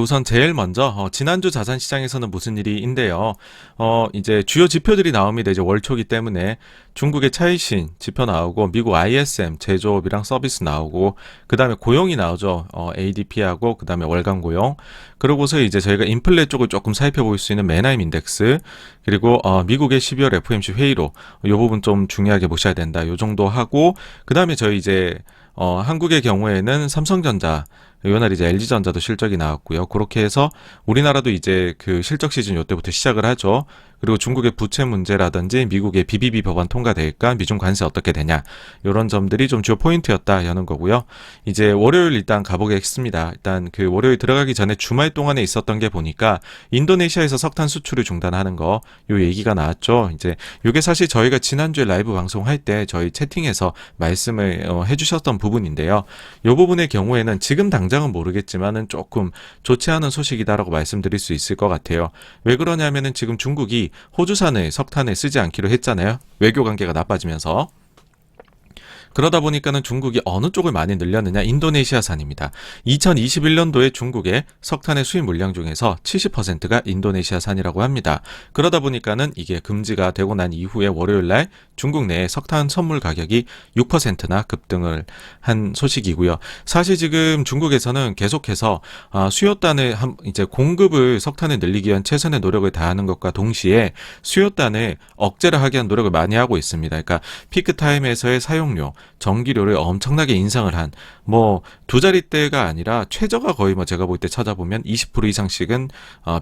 우선 제일 먼저 지난주 자산 시장에서는 무슨 일이인데요. 이제 주요 지표들이 나옵니다. 이제 월초기 때문에 중국의 차이신 지표 나오고 미국 ISM 제조업이랑 서비스 나오고 그다음에 고용이 나오죠. ADP하고 그다음에 월간 고용. 그러고서 이제 저희가 인플레 쪽을 조금 살펴볼 수 있는 맨하임 인덱스 그리고 미국의 12월 FOMC 회의로 이 부분 좀 중요하게 보셔야 된다. 요 정도 하고 그다음에 저희 이제 한국의 경우에는 삼성전자 요날 이제 LG전자도 실적이 나왔고요. 그렇게 해서 우리나라도 이제 그 실적 시즌 요때부터 시작을 하죠. 그리고 중국의 부채 문제라든지 미국의 BBB 법안 통과될까, 미중 관세 어떻게 되냐 이런 점들이 좀 주요 포인트였다 여는 거고요. 이제 월요일 일단 가보겠습니다. 일단 그 월요일 들어가기 전에 주말 동안에 있었던 게 보니까 인도네시아에서 석탄 수출을 중단하는 거 요 얘기가 나왔죠. 이제 요게 사실 저희가 지난주에 라이브 방송할 때 저희 채팅에서 말씀을 해주셨던 부분인데요. 요 부분의 경우에는 지금 당장은 모르겠지만은 조금 좋지 않은 소식이다라고 말씀드릴 수 있을 것 같아요. 왜 그러냐면은 지금 중국이 호주산을 석탄을 쓰지 않기로 했잖아요. 외교 관계가 나빠지면서. 그러다 보니까는 중국이 어느 쪽을 많이 늘렸느냐? 인도네시아산입니다. 2021년도에 중국의 석탄의 수입 물량 중에서 70%가 인도네시아산이라고 합니다. 그러다 보니까는 이게 금지가 되고 난 이후에 월요일 날 중국 내 석탄 선물 가격이 6%나 급등을 한 소식이고요. 사실 지금 중국에서는 계속해서 수요단을 이제 공급을 석탄을 늘리기 위한 최선의 노력을 다하는 것과 동시에 수요단을 억제를 하기 위한 노력을 많이 하고 있습니다. 그러니까 피크 타임에서의 사용료 전기료를 엄청나게 인상을 한 뭐 두 자릿대가 아니라 최저가 거의 뭐 제가 볼 때 찾아보면 20% 이상씩은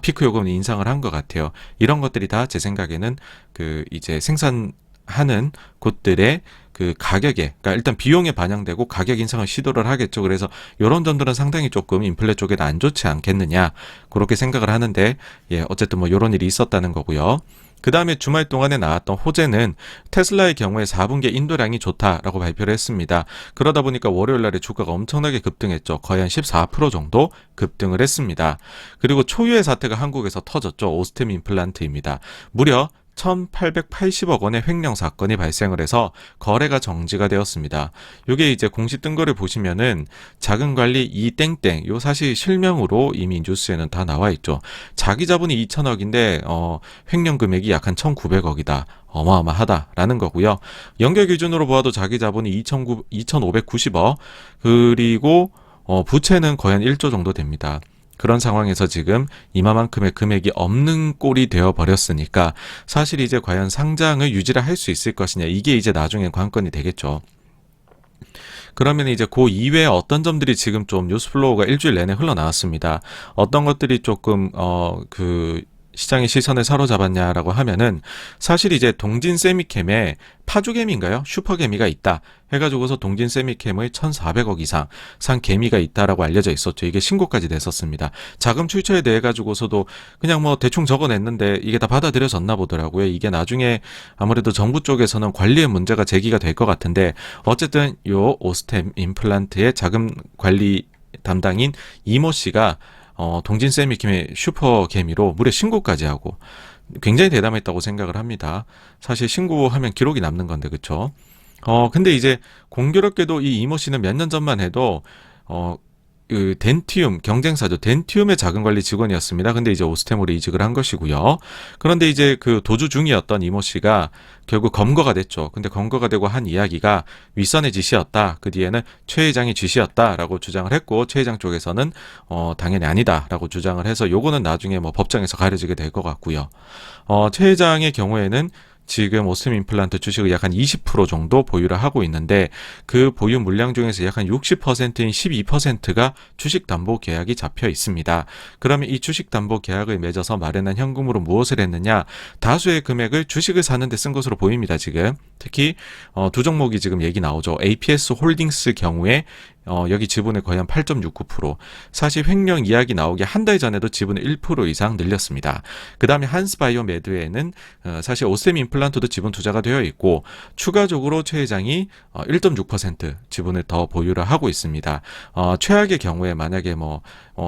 피크 요금을 인상을 한 것 같아요. 이런 것들이 다 제 생각에는 그 이제 생산하는 곳들의 그 가격에, 그러니까 일단 비용에 반영되고 가격 인상을 시도를 하겠죠. 그래서 이런 점들은 상당히 조금 인플레 쪽에는 안 좋지 않겠느냐 그렇게 생각을 하는데, 예, 어쨌든 뭐 이런 일이 있었다는 거고요. 그 다음에 주말 동안에 나왔던 호재는 테슬라의 경우에 4분기 인도량이 좋다라고 발표를 했습니다. 그러다 보니까 월요일 날에 주가가 엄청나게 급등했죠. 거의 한 14% 정도 급등을 했습니다. 그리고 초유의 사태가 한국에서 터졌죠. 오스템 임플란트입니다. 무려 1,880억 원의 횡령 사건이 발생을 해서 거래가 정지가 되었습니다. 이게 이제 공시 뜬 거를 보시면은 자금 관리 이땡땡 요 사실 실명으로 이미 뉴스에는 다 나와 있죠. 자기 자본이 2천억인데 횡령 금액이 약 한 1,900억이다. 어마어마하다라는 거고요. 연결 기준으로 보아도 자기 자본이 2,590억 그리고 부채는 거의 한 1조 정도 됩니다. 그런 상황에서 지금 이마만큼의 금액이 없는 꼴이 되어 버렸으니까 사실 이제 과연 상장을 유지를 할 수 있을 것이냐 이게 이제 나중에 관건이 되겠죠. 그러면 이제 그 이외에 어떤 점들이 지금 좀 뉴스플로우가 일주일 내내 흘러나왔습니다. 어떤 것들이 조금 그 시장의 시선을 사로잡았냐라고 하면은 사실 이제 동진 세미캠에 파주개미인가요? 슈퍼개미가 있다 해가지고서 동진 세미캠의 1,400억 이상 산 개미가 있다라고 알려져 있었죠. 이게 신고까지 됐었습니다. 자금 출처에 대해 가지고서도 그냥 뭐 대충 적어냈는데 이게 다 받아들여졌나 보더라고요. 이게 나중에 아무래도 정부 쪽에서는 관리의 문제가 제기가 될 것 같은데 어쨌든 요 오스템 임플란트의 자금 관리 담당인 이모 씨가 동진 세미킴의 슈퍼개미로 무려 신고까지 하고 굉장히 대담했다고 생각을 합니다. 사실 신고하면 기록이 남는 건데 그쵸? 근데 이제 공교롭게도 이 이모 씨는 몇 년 전만 해도 그 덴티움 경쟁사죠. 덴티움의 자금관리 직원이었습니다. 근데 이제 오스템으로 이직을 한 것이고요. 그런데 이제 그 도주 중이었던 이모 씨가 결국 검거가 됐죠. 근데 검거가 되고 한 이야기가 윗선의 지시였다. 그 뒤에는 최 회장이 지시였다라고 주장을 했고 최 회장 쪽에서는 당연히 아니다라고 주장을 해서 요거는 나중에 뭐 법정에서 가려지게 될 것 같고요. 최 회장의 경우에는 지금 오스템 임플란트 주식을 약 한 20% 정도 보유를 하고 있는데 그 보유 물량 중에서 약 한 60%인 12%가 주식 담보 계약이 잡혀 있습니다. 그러면 이 주식 담보 계약을 맺어서 마련한 현금으로 무엇을 했느냐? 다수의 금액을 주식을 사는 데 쓴 것으로 보입니다. 지금 특히 두 종목이 지금 얘기 나오죠. APS 홀딩스 경우에 여기 지분을 거의 한 8.69%. 사실 횡령 이야기 나오기 한 달 전에도 지분을 1% 이상 늘렸습니다. 그 다음에 한스바이오 매드에는 사실 오스템 임플란트도 지분 투자가 되어 있고 추가적으로 최 회장이 1.6% 지분을 더 보유를 하고 있습니다. 최악의 경우에 만약에 뭐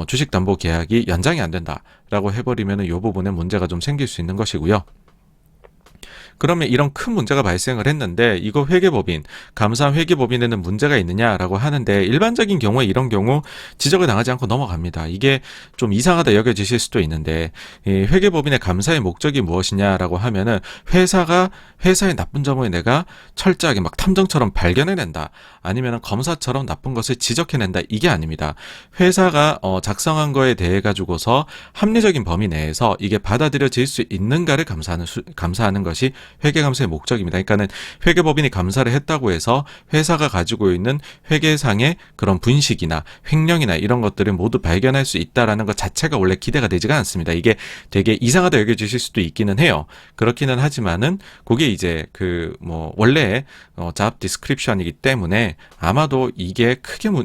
주식 담보 계약이 연장이 안 된다라고 해버리면 이 부분에 문제가 좀 생길 수 있는 것이고요. 그러면 이런 큰 문제가 발생을 했는데 이거 회계법인, 감사한 회계법인에는 문제가 있느냐라고 하는데 일반적인 경우에 이런 경우 지적을 당하지 않고 넘어갑니다. 이게 좀 이상하다 여겨지실 수도 있는데 이 회계법인의 감사의 목적이 무엇이냐라고 하면은 회사의 나쁜 점을 내가 철저하게 막 탐정처럼 발견해낸다. 아니면은 검사처럼 나쁜 것을 지적해낸다. 이게 아닙니다. 회사가 작성한 거에 대해 가지고서 합리적인 범위 내에서 이게 받아들여질 수 있는가를 감사하는 것이 회계감사의 목적입니다. 그러니까는 회계법인이 감사를 했다고 해서 회사가 가지고 있는 회계상의 그런 분식이나 횡령이나 이런 것들을 모두 발견할 수 있다라는 것 자체가 원래 기대가 되지가 않습니다. 이게 되게 이상하다 여겨지실 수도 있기는 해요. 그렇기는 하지만은 그게 이제 원래 job description이기 때문에 아마도 이게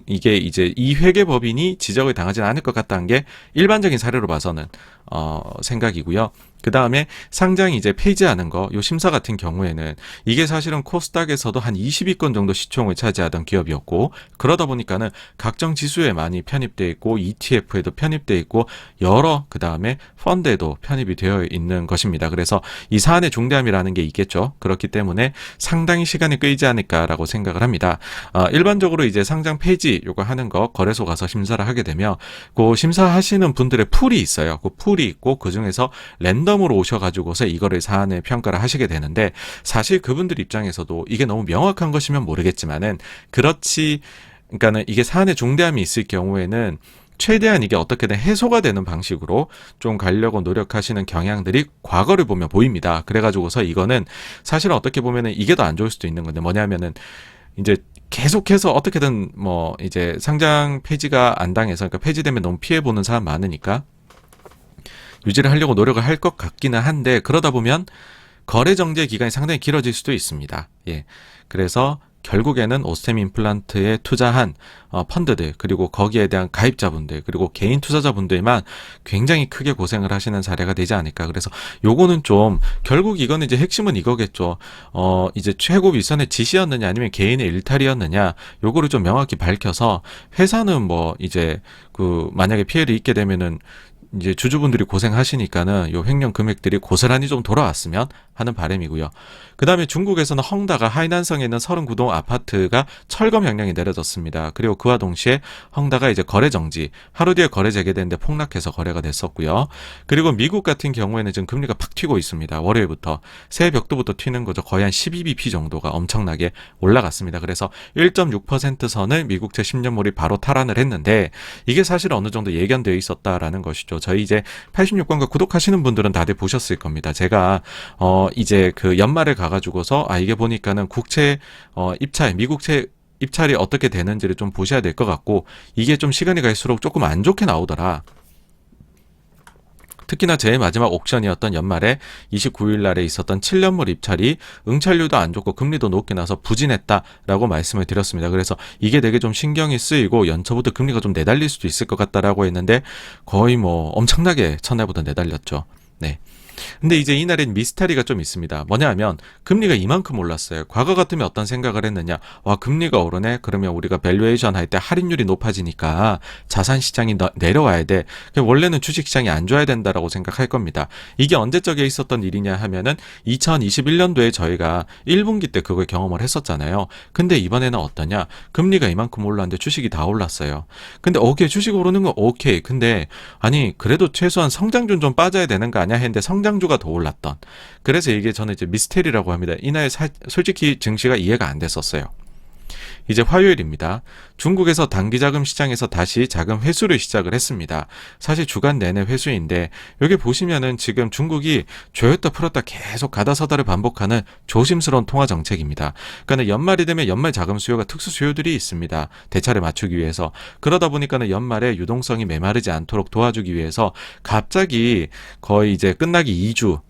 이게 이제 이 회계법인이 지적을 당하지는 않을 것 같다는 게 일반적인 사례로 봐서는 생각이고요. 그 다음에 상장이 이제 폐지하는 거, 요 심사 같은 경우에는 이게 사실은 코스닥에서도 한 20위권 정도 시총을 차지하던 기업이었고, 그러다 보니까는 각종 지수에 많이 편입돼 있고, ETF에도 편입돼 있고, 그 다음에 펀드에도 편입이 되어 있는 것입니다. 그래서 이 사안의 중대함이라는 게 있겠죠. 그렇기 때문에 상당히 시간이 끌지 않을까라고 생각을 합니다. 일반적으로 이제 상장 폐지 요거 하는 거 거래소 가서 심사를 하게 되면, 그 심사하시는 분들의 풀이 있어요. 그 풀이 있고, 그 중에서 랜덤으로 오셔가지고서 이거를 사안을 평가를 하시게 되는데 사실 그분들 입장에서도 이게 너무 명확한 것이면 모르겠지만은 그러니까는 이게 사안의 중대함이 있을 경우에는 최대한 이게 어떻게든 해소가 되는 방식으로 좀 가려고 노력하시는 경향들이 과거를 보면 보입니다. 그래가지고서 이거는 사실 어떻게 보면은 이게 더 안 좋을 수도 있는 건데 뭐냐면은 이제 계속해서 어떻게든 이제 상장 폐지가 안 당해서 그러니까 폐지되면 너무 피해보는 사람 많으니까 유지를 하려고 노력을 할 것 같기는 한데 그러다 보면 거래 정지 기간이 상당히 길어질 수도 있습니다. 예. 그래서 결국에는 오스템 임플란트에 투자한 펀드들 그리고 거기에 대한 가입자분들 그리고 개인 투자자분들만 굉장히 크게 고생을 하시는 사례가 되지 않을까. 그래서 요거는 좀 결국 이거는 이제 핵심은 이거겠죠. 이제 최고 윗선의 지시였느냐 아니면 개인의 일탈이었느냐 요거를 좀 명확히 밝혀서 회사는 이제 만약에 피해를 입게 되면은 이제 주주분들이 고생하시니까는 요 횡령 금액들이 고스란히 좀 돌아왔으면 하는 바람이고요. 그 다음에 중국에서는 헝다가 하이난성에 있는 39동 아파트가 철거 명령이 내려졌습니다. 그리고 그와 동시에 헝다가 이제 거래 정지, 하루 뒤에 거래 재개되는데 폭락해서 거래가 됐었고요. 그리고 미국 같은 경우에는 지금 금리가 팍 튀고 있습니다. 월요일부터 새해 벽도부터 튀는 거죠. 거의 한 12bp 정도가 엄청나게 올라갔습니다. 그래서 1.6% 선을 미국채 10년물이 바로 탈환을 했는데 이게 사실 어느 정도 예견되어 있었다라는 것이죠. 저희 이제 86권가 구독하시는 분들은 다들 보셨을 겁니다. 제가 이제 연말에 가가지고서 이게 보니까는 국채 입찰, 미국채 입찰이 어떻게 되는지를 좀 보셔야 될 것 같고 이게 좀 시간이 갈수록 조금 안 좋게 나오더라. 특히나 제일 마지막 옥션이었던 연말에 29일 날에 있었던 7년물 입찰이 응찰률도 안 좋고 금리도 높게 나서 부진했다라고 말씀을 드렸습니다. 그래서 이게 되게 좀 신경이 쓰이고 연초부터 금리가 좀 내달릴 수도 있을 것 같다라고 했는데 거의 엄청나게 첫날부터 내달렸죠. 네. 근데 이제 이날엔 미스터리가 좀 있습니다. 뭐냐 하면 금리가 이만큼 올랐어요. 과거 같으면 어떤 생각을 했느냐. 와, 금리가 오르네. 그러면 우리가 밸류에이션 할 때 할인율이 높아지니까 자산 시장이 내려와야 돼. 원래는 주식 시장이 안 좋아야 된다라고 생각할 겁니다. 이게 언제적에 있었던 일이냐 하면은 2021년도에 저희가 1분기 때 그걸 경험을 했었잖아요. 근데 이번에는 어떠냐? 금리가 이만큼 올랐는데 주식이 다 올랐어요. 근데 오케이, 주식 오르는 건 오케이. 근데 아니 그래도 최소한 성장준 좀 빠져야 되는 거 아니야 했는데 성장주가 더 올랐던. 그래서 이게 저는 이제 미스테리라고 합니다. 이날 솔직히 증시가 이해가 안 됐었어요. 이제 화요일입니다. 중국에서 단기자금 시장에서 다시 자금 회수를 시작을 했습니다. 사실 주간 내내 회수인데 여기 보시면은 지금 중국이 조였다 풀었다 계속 가다서다를 반복하는 조심스러운 통화 정책입니다. 그러니까 연말이 되면 연말 자금 수요가 특수 수요들이 있습니다. 대차를 맞추기 위해서. 그러다 보니까는 연말에 유동성이 메마르지 않도록 도와주기 위해서 갑자기 거의 이제 끝나기 2주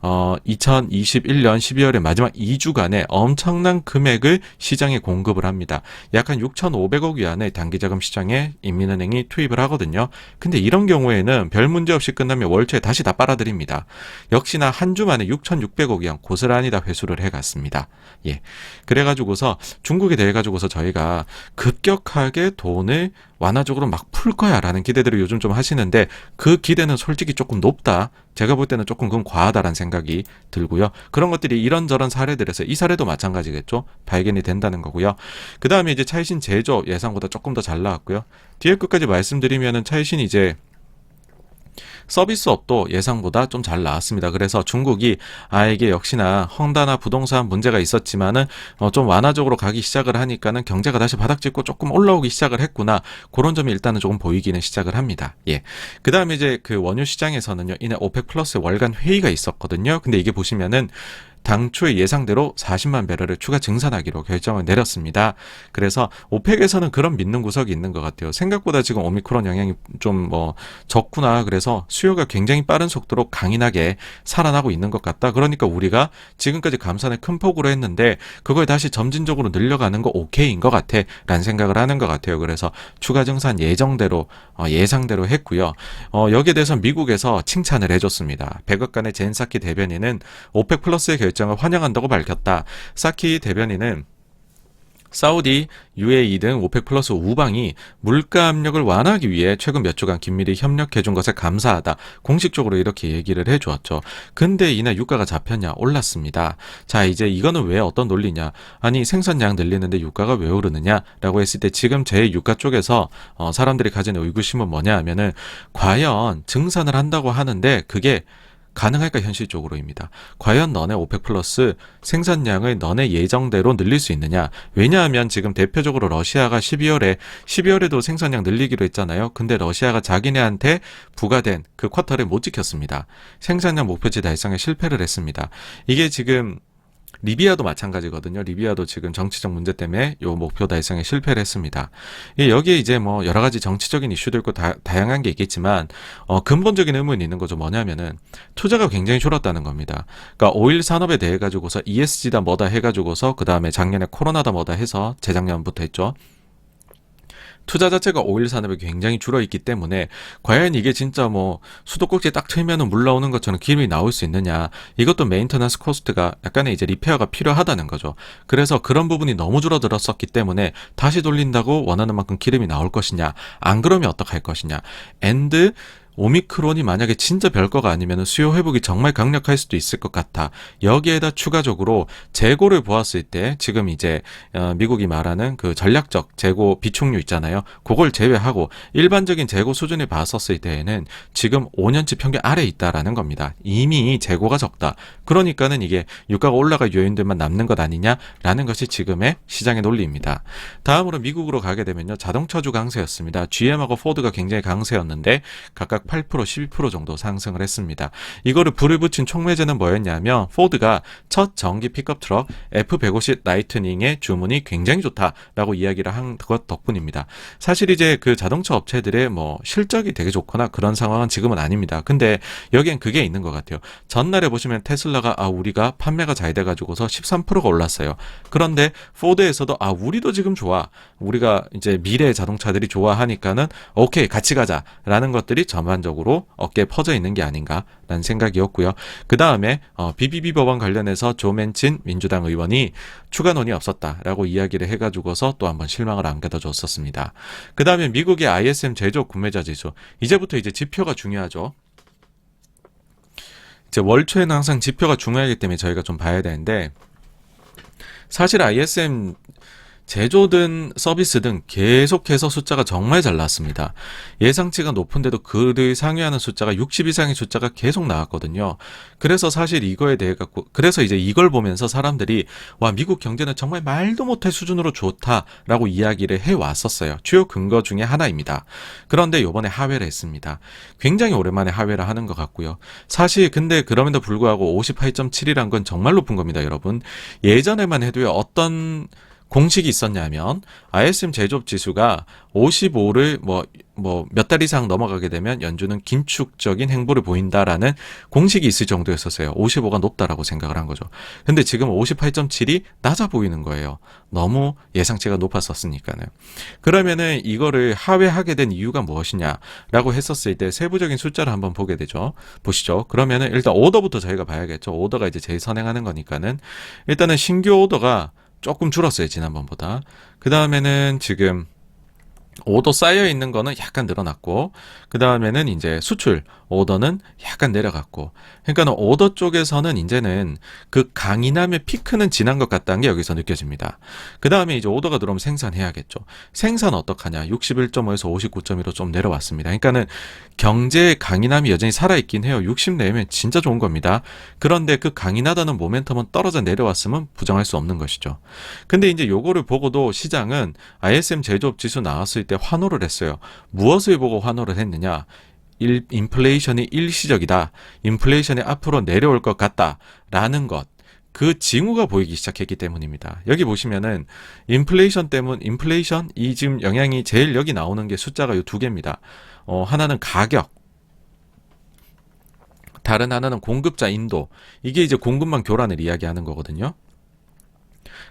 2021년 12월의 마지막 2주간에 엄청난 금액을 시장에 공급을 합니다. 약 한 6,500억 위안을 단기자금 시장에 인민은행이 투입을 하거든요. 근데 이런 경우에는 별 문제 없이 끝나면 월초에 다시 다 빨아들입니다. 역시나 한 주 만에 6,600억 위안 고스란히 다 회수를 해갔습니다. 예. 그래가지고서 중국에 대해 가지고서 저희가 급격하게 돈을 완화적으로 막 풀 거야 라는 기대들을 요즘 좀 하시는데 그 기대는 솔직히 조금 높다. 제가 볼 때는 조금 그건 과하다라는 생각이 들고요. 그런 것들이 이런저런 사례들에서 이 사례도 마찬가지겠죠. 발견이 된다는 거고요. 그 다음에 이제 차이신 제조 예상보다 조금 더 잘 나왔고요. 뒤에 끝까지 말씀드리면은 차이신이 이제 서비스업도 예상보다 좀 잘 나왔습니다. 그래서 중국이 이게 역시나 헝다나 부동산 문제가 있었지만은 좀 완화적으로 가기 시작을 하니까는 경제가 다시 바닥짓고 조금 올라오기 시작을 했구나. 그런 점이 일단은 조금 보이기는 시작을 합니다. 예. 그 다음에 이제 그 원유 시장에서는요. 이날 오펙 플러스 월간 회의가 있었거든요. 근데 이게 보시면은 당초의 예상대로 40만 배럴을 추가 증산하기로 결정을 내렸습니다. 그래서 오펙에서는 그런 믿는 구석이 있는 것 같아요. 생각보다 지금 오미크론 영향이 좀 적구나. 그래서 수요가 굉장히 빠른 속도로 강인하게 살아나고 있는 것 같다. 그러니까 우리가 지금까지 감산을 큰 폭으로 했는데 그걸 다시 점진적으로 늘려가는 거 오케이인 것 같아 라는 생각을 하는 것 같아요. 그래서 추가 증산 예상대로 했고요. 여기에 대해서 미국에서 칭찬을 해줬습니다. 백악관의 젠 사키 대변인은 오펙 플러스의 결정을 환영한다고 밝혔다. 사키 대변인은 사우디, UAE 등 오펙 플러스 우방이 물가 압력을 완화하기 위해 최근 몇 주간 긴밀히 협력해준 것에 감사하다. 공식적으로 이렇게 얘기를 해주었죠. 근데 이날 유가가 잡혔냐? 올랐습니다. 자, 이제 이거는 왜 어떤 논리냐? 아니 생산량 늘리는데 유가가 왜 오르느냐? 라고 했을 때 지금 제 유가 쪽에서 사람들이 가진 의구심은 뭐냐 하면은 과연 증산을 한다고 하는데 그게 가능할까 현실적으로입니다. 과연 너네 오펙 플러스 생산량을 너네 예정대로 늘릴 수 있느냐? 왜냐하면 지금 대표적으로 러시아가 12월에도 생산량 늘리기로 했잖아요. 근데 러시아가 자기네한테 부과된 그 쿼터를 못 지켰습니다. 생산량 목표치 달성에 실패를 했습니다. 이게 지금 리비아도 마찬가지거든요. 리비아도 지금 정치적 문제 때문에 요 목표 달성에 실패를 했습니다. 여기에 이제 여러 가지 정치적인 이슈도 있고 다양한 게 있겠지만 근본적인 의문이 있는 거죠. 뭐냐면은 투자가 굉장히 줄었다는 겁니다. 그러니까 오일 산업에 대해 가지고서 ESG다 뭐다 해가지고서 그 다음에 작년에 코로나다 뭐다 해서 재작년부터 했죠. 투자 자체가 오일 산업에 굉장히 줄어있기 때문에 과연 이게 진짜 수도꼭지 딱 틀면은 물 나오는 것처럼 기름이 나올 수 있느냐. 이것도 메인터넌스 코스트가 약간의 이제 리페어가 필요하다는 거죠. 그래서 그런 부분이 너무 줄어들었었기 때문에 다시 돌린다고 원하는 만큼 기름이 나올 것이냐. 안 그러면 어떡할 것이냐. 오미크론이 만약에 진짜 별거가 아니면 수요 회복이 정말 강력할 수도 있을 것 같아. 여기에다 추가적으로 재고를 보았을 때 지금 이제 미국이 말하는 그 전략적 재고 비축류 있잖아요. 그걸 제외하고 일반적인 재고 수준을 봤었을 때에는 지금 5년치 평균 아래에 있다라는 겁니다. 이미 재고가 적다. 그러니까는 이게 유가가 올라갈 요인들만 남는 것 아니냐라는 것이 지금의 시장의 논리입니다. 다음으로 미국으로 가게 되면요. 자동차주 강세였습니다. GM하고 포드가 굉장히 강세였는데 각각 8%, 12% 정도 상승을 했습니다. 이거를 불을 붙인 촉매제는 뭐였냐면 포드가 첫 전기 픽업 트럭 F150 라이트닝의 주문이 굉장히 좋다라고 이야기를 한 것 덕분입니다. 사실 이제 그 자동차 업체들의 실적이 되게 좋거나 그런 상황은 지금은 아닙니다. 근데 여기엔 그게 있는 것 같아요. 전날에 보시면 테슬라가 우리가 판매가 잘 돼가지고서 13%가 올랐어요. 그런데 포드에서도 우리도 지금 좋아. 우리가 이제 미래 자동차들이 좋아하니까는 오케이 같이 가자라는 것들이 전반적으로 어깨에 퍼져 있는 게 아닌가라는 생각이었고요. 그 다음에 BBB 법안 관련해서 조 맨친 민주당 의원이 추가 논의 없었다라고 이야기를 해가지고서 또 한번 실망을 안겨줬었습니다. 그 다음에 미국의 ISM 제조 구매자 지수. 이제부터 이제 지표가 중요하죠. 이제 월초에는 항상 지표가 중요하기 때문에 저희가 좀 봐야 되는데 사실 ISM 제조든 서비스든 계속해서 숫자가 정말 잘 나왔습니다. 예상치가 높은데도 그를 상회하는 숫자가 60 이상의 숫자가 계속 나왔거든요. 그래서 사실 이거에 대해 그래서 이제 이걸 보면서 사람들이 미국 경제는 정말 말도 못할 수준으로 좋다라고 이야기를 해왔었어요. 주요 근거 중에 하나입니다. 그런데 이번에 하회를 했습니다. 굉장히 오랜만에 하회를 하는 것 같고요. 사실 근데 그럼에도 불구하고 58.7이란 건 정말 높은 겁니다, 여러분. 예전에만 해도요, 어떤 공식이 있었냐면 ISM 제조업 지수가 55를 몇 달 이상 넘어가게 되면 연준은 긴축적인 행보를 보인다라는 공식이 있을 정도였었어요. 55가 높다라고 생각을 한 거죠. 근데 지금 58.7이 낮아 보이는 거예요. 너무 예상치가 높았었으니까는. 그러면은 이거를 하회하게 된 이유가 무엇이냐라고 했었을 때 세부적인 숫자를 한번 보게 되죠. 보시죠. 그러면은 일단 오더부터 저희가 봐야겠죠. 오더가 이제 제일 선행하는 거니까는 일단은 신규 오더가 조금 줄었어요, 지난번보다. 그 다음에는 지금 오더 쌓여 있는 거는 약간 늘어났고, 그 다음에는 이제 수출 오더는 약간 내려갔고, 그러니까 오더 쪽에서는 이제는 그 강인함의 피크는 지난 것 같다는 게 여기서 느껴집니다. 그 다음에 이제 오더가 들어오면 생산해야겠죠. 생산 어떡하냐? 61.5에서 59.2로 좀 내려왔습니다. 그러니까는 경제의 강인함이 여전히 살아있긴 해요. 60 내면 진짜 좋은 겁니다. 그런데 그 강인하다는 모멘텀은 떨어져 내려왔으면 부정할 수 없는 것이죠. 근데 이제 요거를 보고도 시장은 ISM 제조업 지수 나왔을 때 환호를 했어요. 무엇을 보고 환호를 했느냐? 인플레이션이 일시적이다. 인플레이션이 앞으로 내려올 것 같다라는 것. 그 징후가 보이기 시작했기 때문입니다. 여기 보시면은 인플레이션 이 지금 영향이 제일 여기 나오는 게 숫자가 요 두 개입니다. 하나는 가격, 다른 하나는 공급자 인도. 이게 이제 공급망 교란을 이야기하는 거거든요.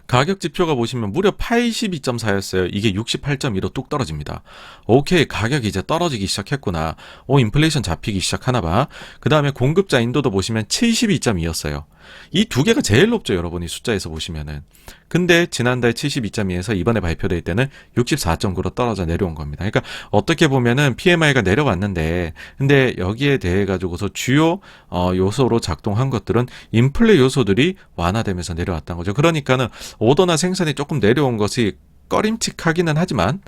가격 지표가 보시면 무려 82.4였어요. 이게 68.2로 뚝 떨어집니다. 오케이, 가격이 이제 떨어지기 시작했구나. 인플레이션 잡히기 시작하나 봐. 그 다음에 공급자 인도도 보시면 72.2였어요. 이 두 개가 제일 높죠, 여러분이 숫자에서 보시면은. 근데 지난달 72.2에서 이번에 발표될 때는 64.9로 떨어져 내려온 겁니다. 그러니까 어떻게 보면은 PMI가 내려왔는데, 근데 여기에 대해 가지고서 주요 요소로 작동한 것들은 인플레 요소들이 완화되면서 내려왔다는 거죠. 그러니까는 오더나 생산이 조금 내려온 것이 꺼림칙하기는 하지만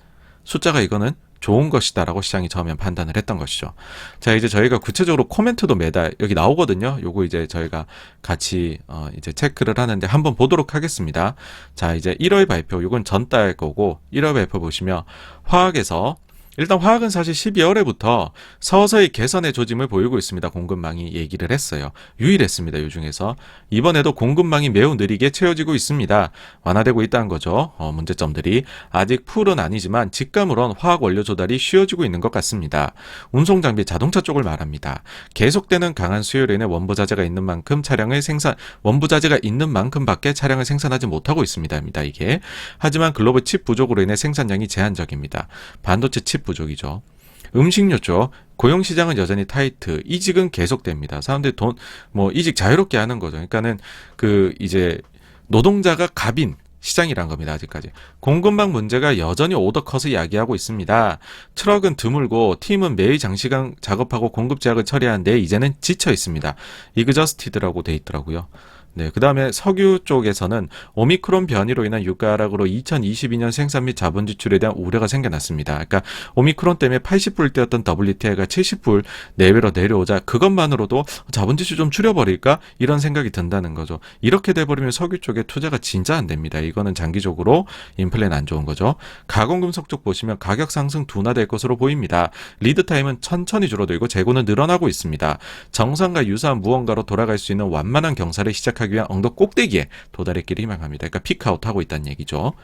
숫자가 이거는 좋은 것이다라고 시장이 처음엔 판단을 했던 것이죠. 자, 이제 저희가 구체적으로 코멘트도 매달 여기 나오거든요. 요거 이제 저희가 같이 이제 체크를 하는데 한번 보도록 하겠습니다. 자, 이제 1월 발표, 요건 전달 거고 1월 발표 보시면 화학에서 일단 화학은 사실 12월에부터 서서히 개선의 조짐을 보이고 있습니다. 공급망이 얘기를 했어요. 유일했습니다. 요 중에서. 이번에도 공급망이 매우 느리게 채워지고 있습니다. 완화되고 있다는 거죠. 문제점들이. 아직 풀은 아니지만 직감으론 화학 원료 조달이 쉬워지고 있는 것 같습니다. 운송장비 자동차 쪽을 말합니다. 계속되는 강한 수요로 인해 원부자재가 있는 만큼밖에 차량을 생산하지 못하고 있습니다. 이게. 하지만 글로벌 칩 부족으로 인해 생산량이 제한적입니다. 반도체 칩 부족이죠. 음식료 쪽 고용시장은 여전히 타이트, 이직은 계속됩니다. 사람들이 이직 자유롭게 하는 거죠. 그러니까는 이제 노동자가 갑인 시장이란 겁니다. 아직까지. 공급망 문제가 여전히 오더컷을 야기하고 있습니다. 트럭은 드물고 팀은 매일 장시간 작업하고 공급 제약을 처리하는데 이제는 지쳐 있습니다. 이그저스티드라고 돼 있더라고요. 네, 그 다음에 석유 쪽에서는 오미크론 변이로 인한 유가 하락으로 2022년 생산 및 자본 지출에 대한 우려가 생겨났습니다. 그러니까 오미크론 때문에 80불대였던 WTI가 70불 내외로 내려오자 그것만으로도 자본 지출 좀 줄여버릴까? 이런 생각이 든다는 거죠. 이렇게 돼버리면 석유 쪽에 투자가 진짜 안 됩니다. 이거는 장기적으로 인플레는 안 좋은 거죠. 가공금속 쪽 보시면 가격 상승 둔화될 것으로 보입니다. 리드타임은 천천히 줄어들고 재고는 늘어나고 있습니다. 정상과 유사한 무언가로 돌아갈 수 있는 완만한 경사를 시작하기 위한 언덕 꼭대기에 도달했기를 희망합니다. 그러니까 피크아웃하고 있다는 얘기죠.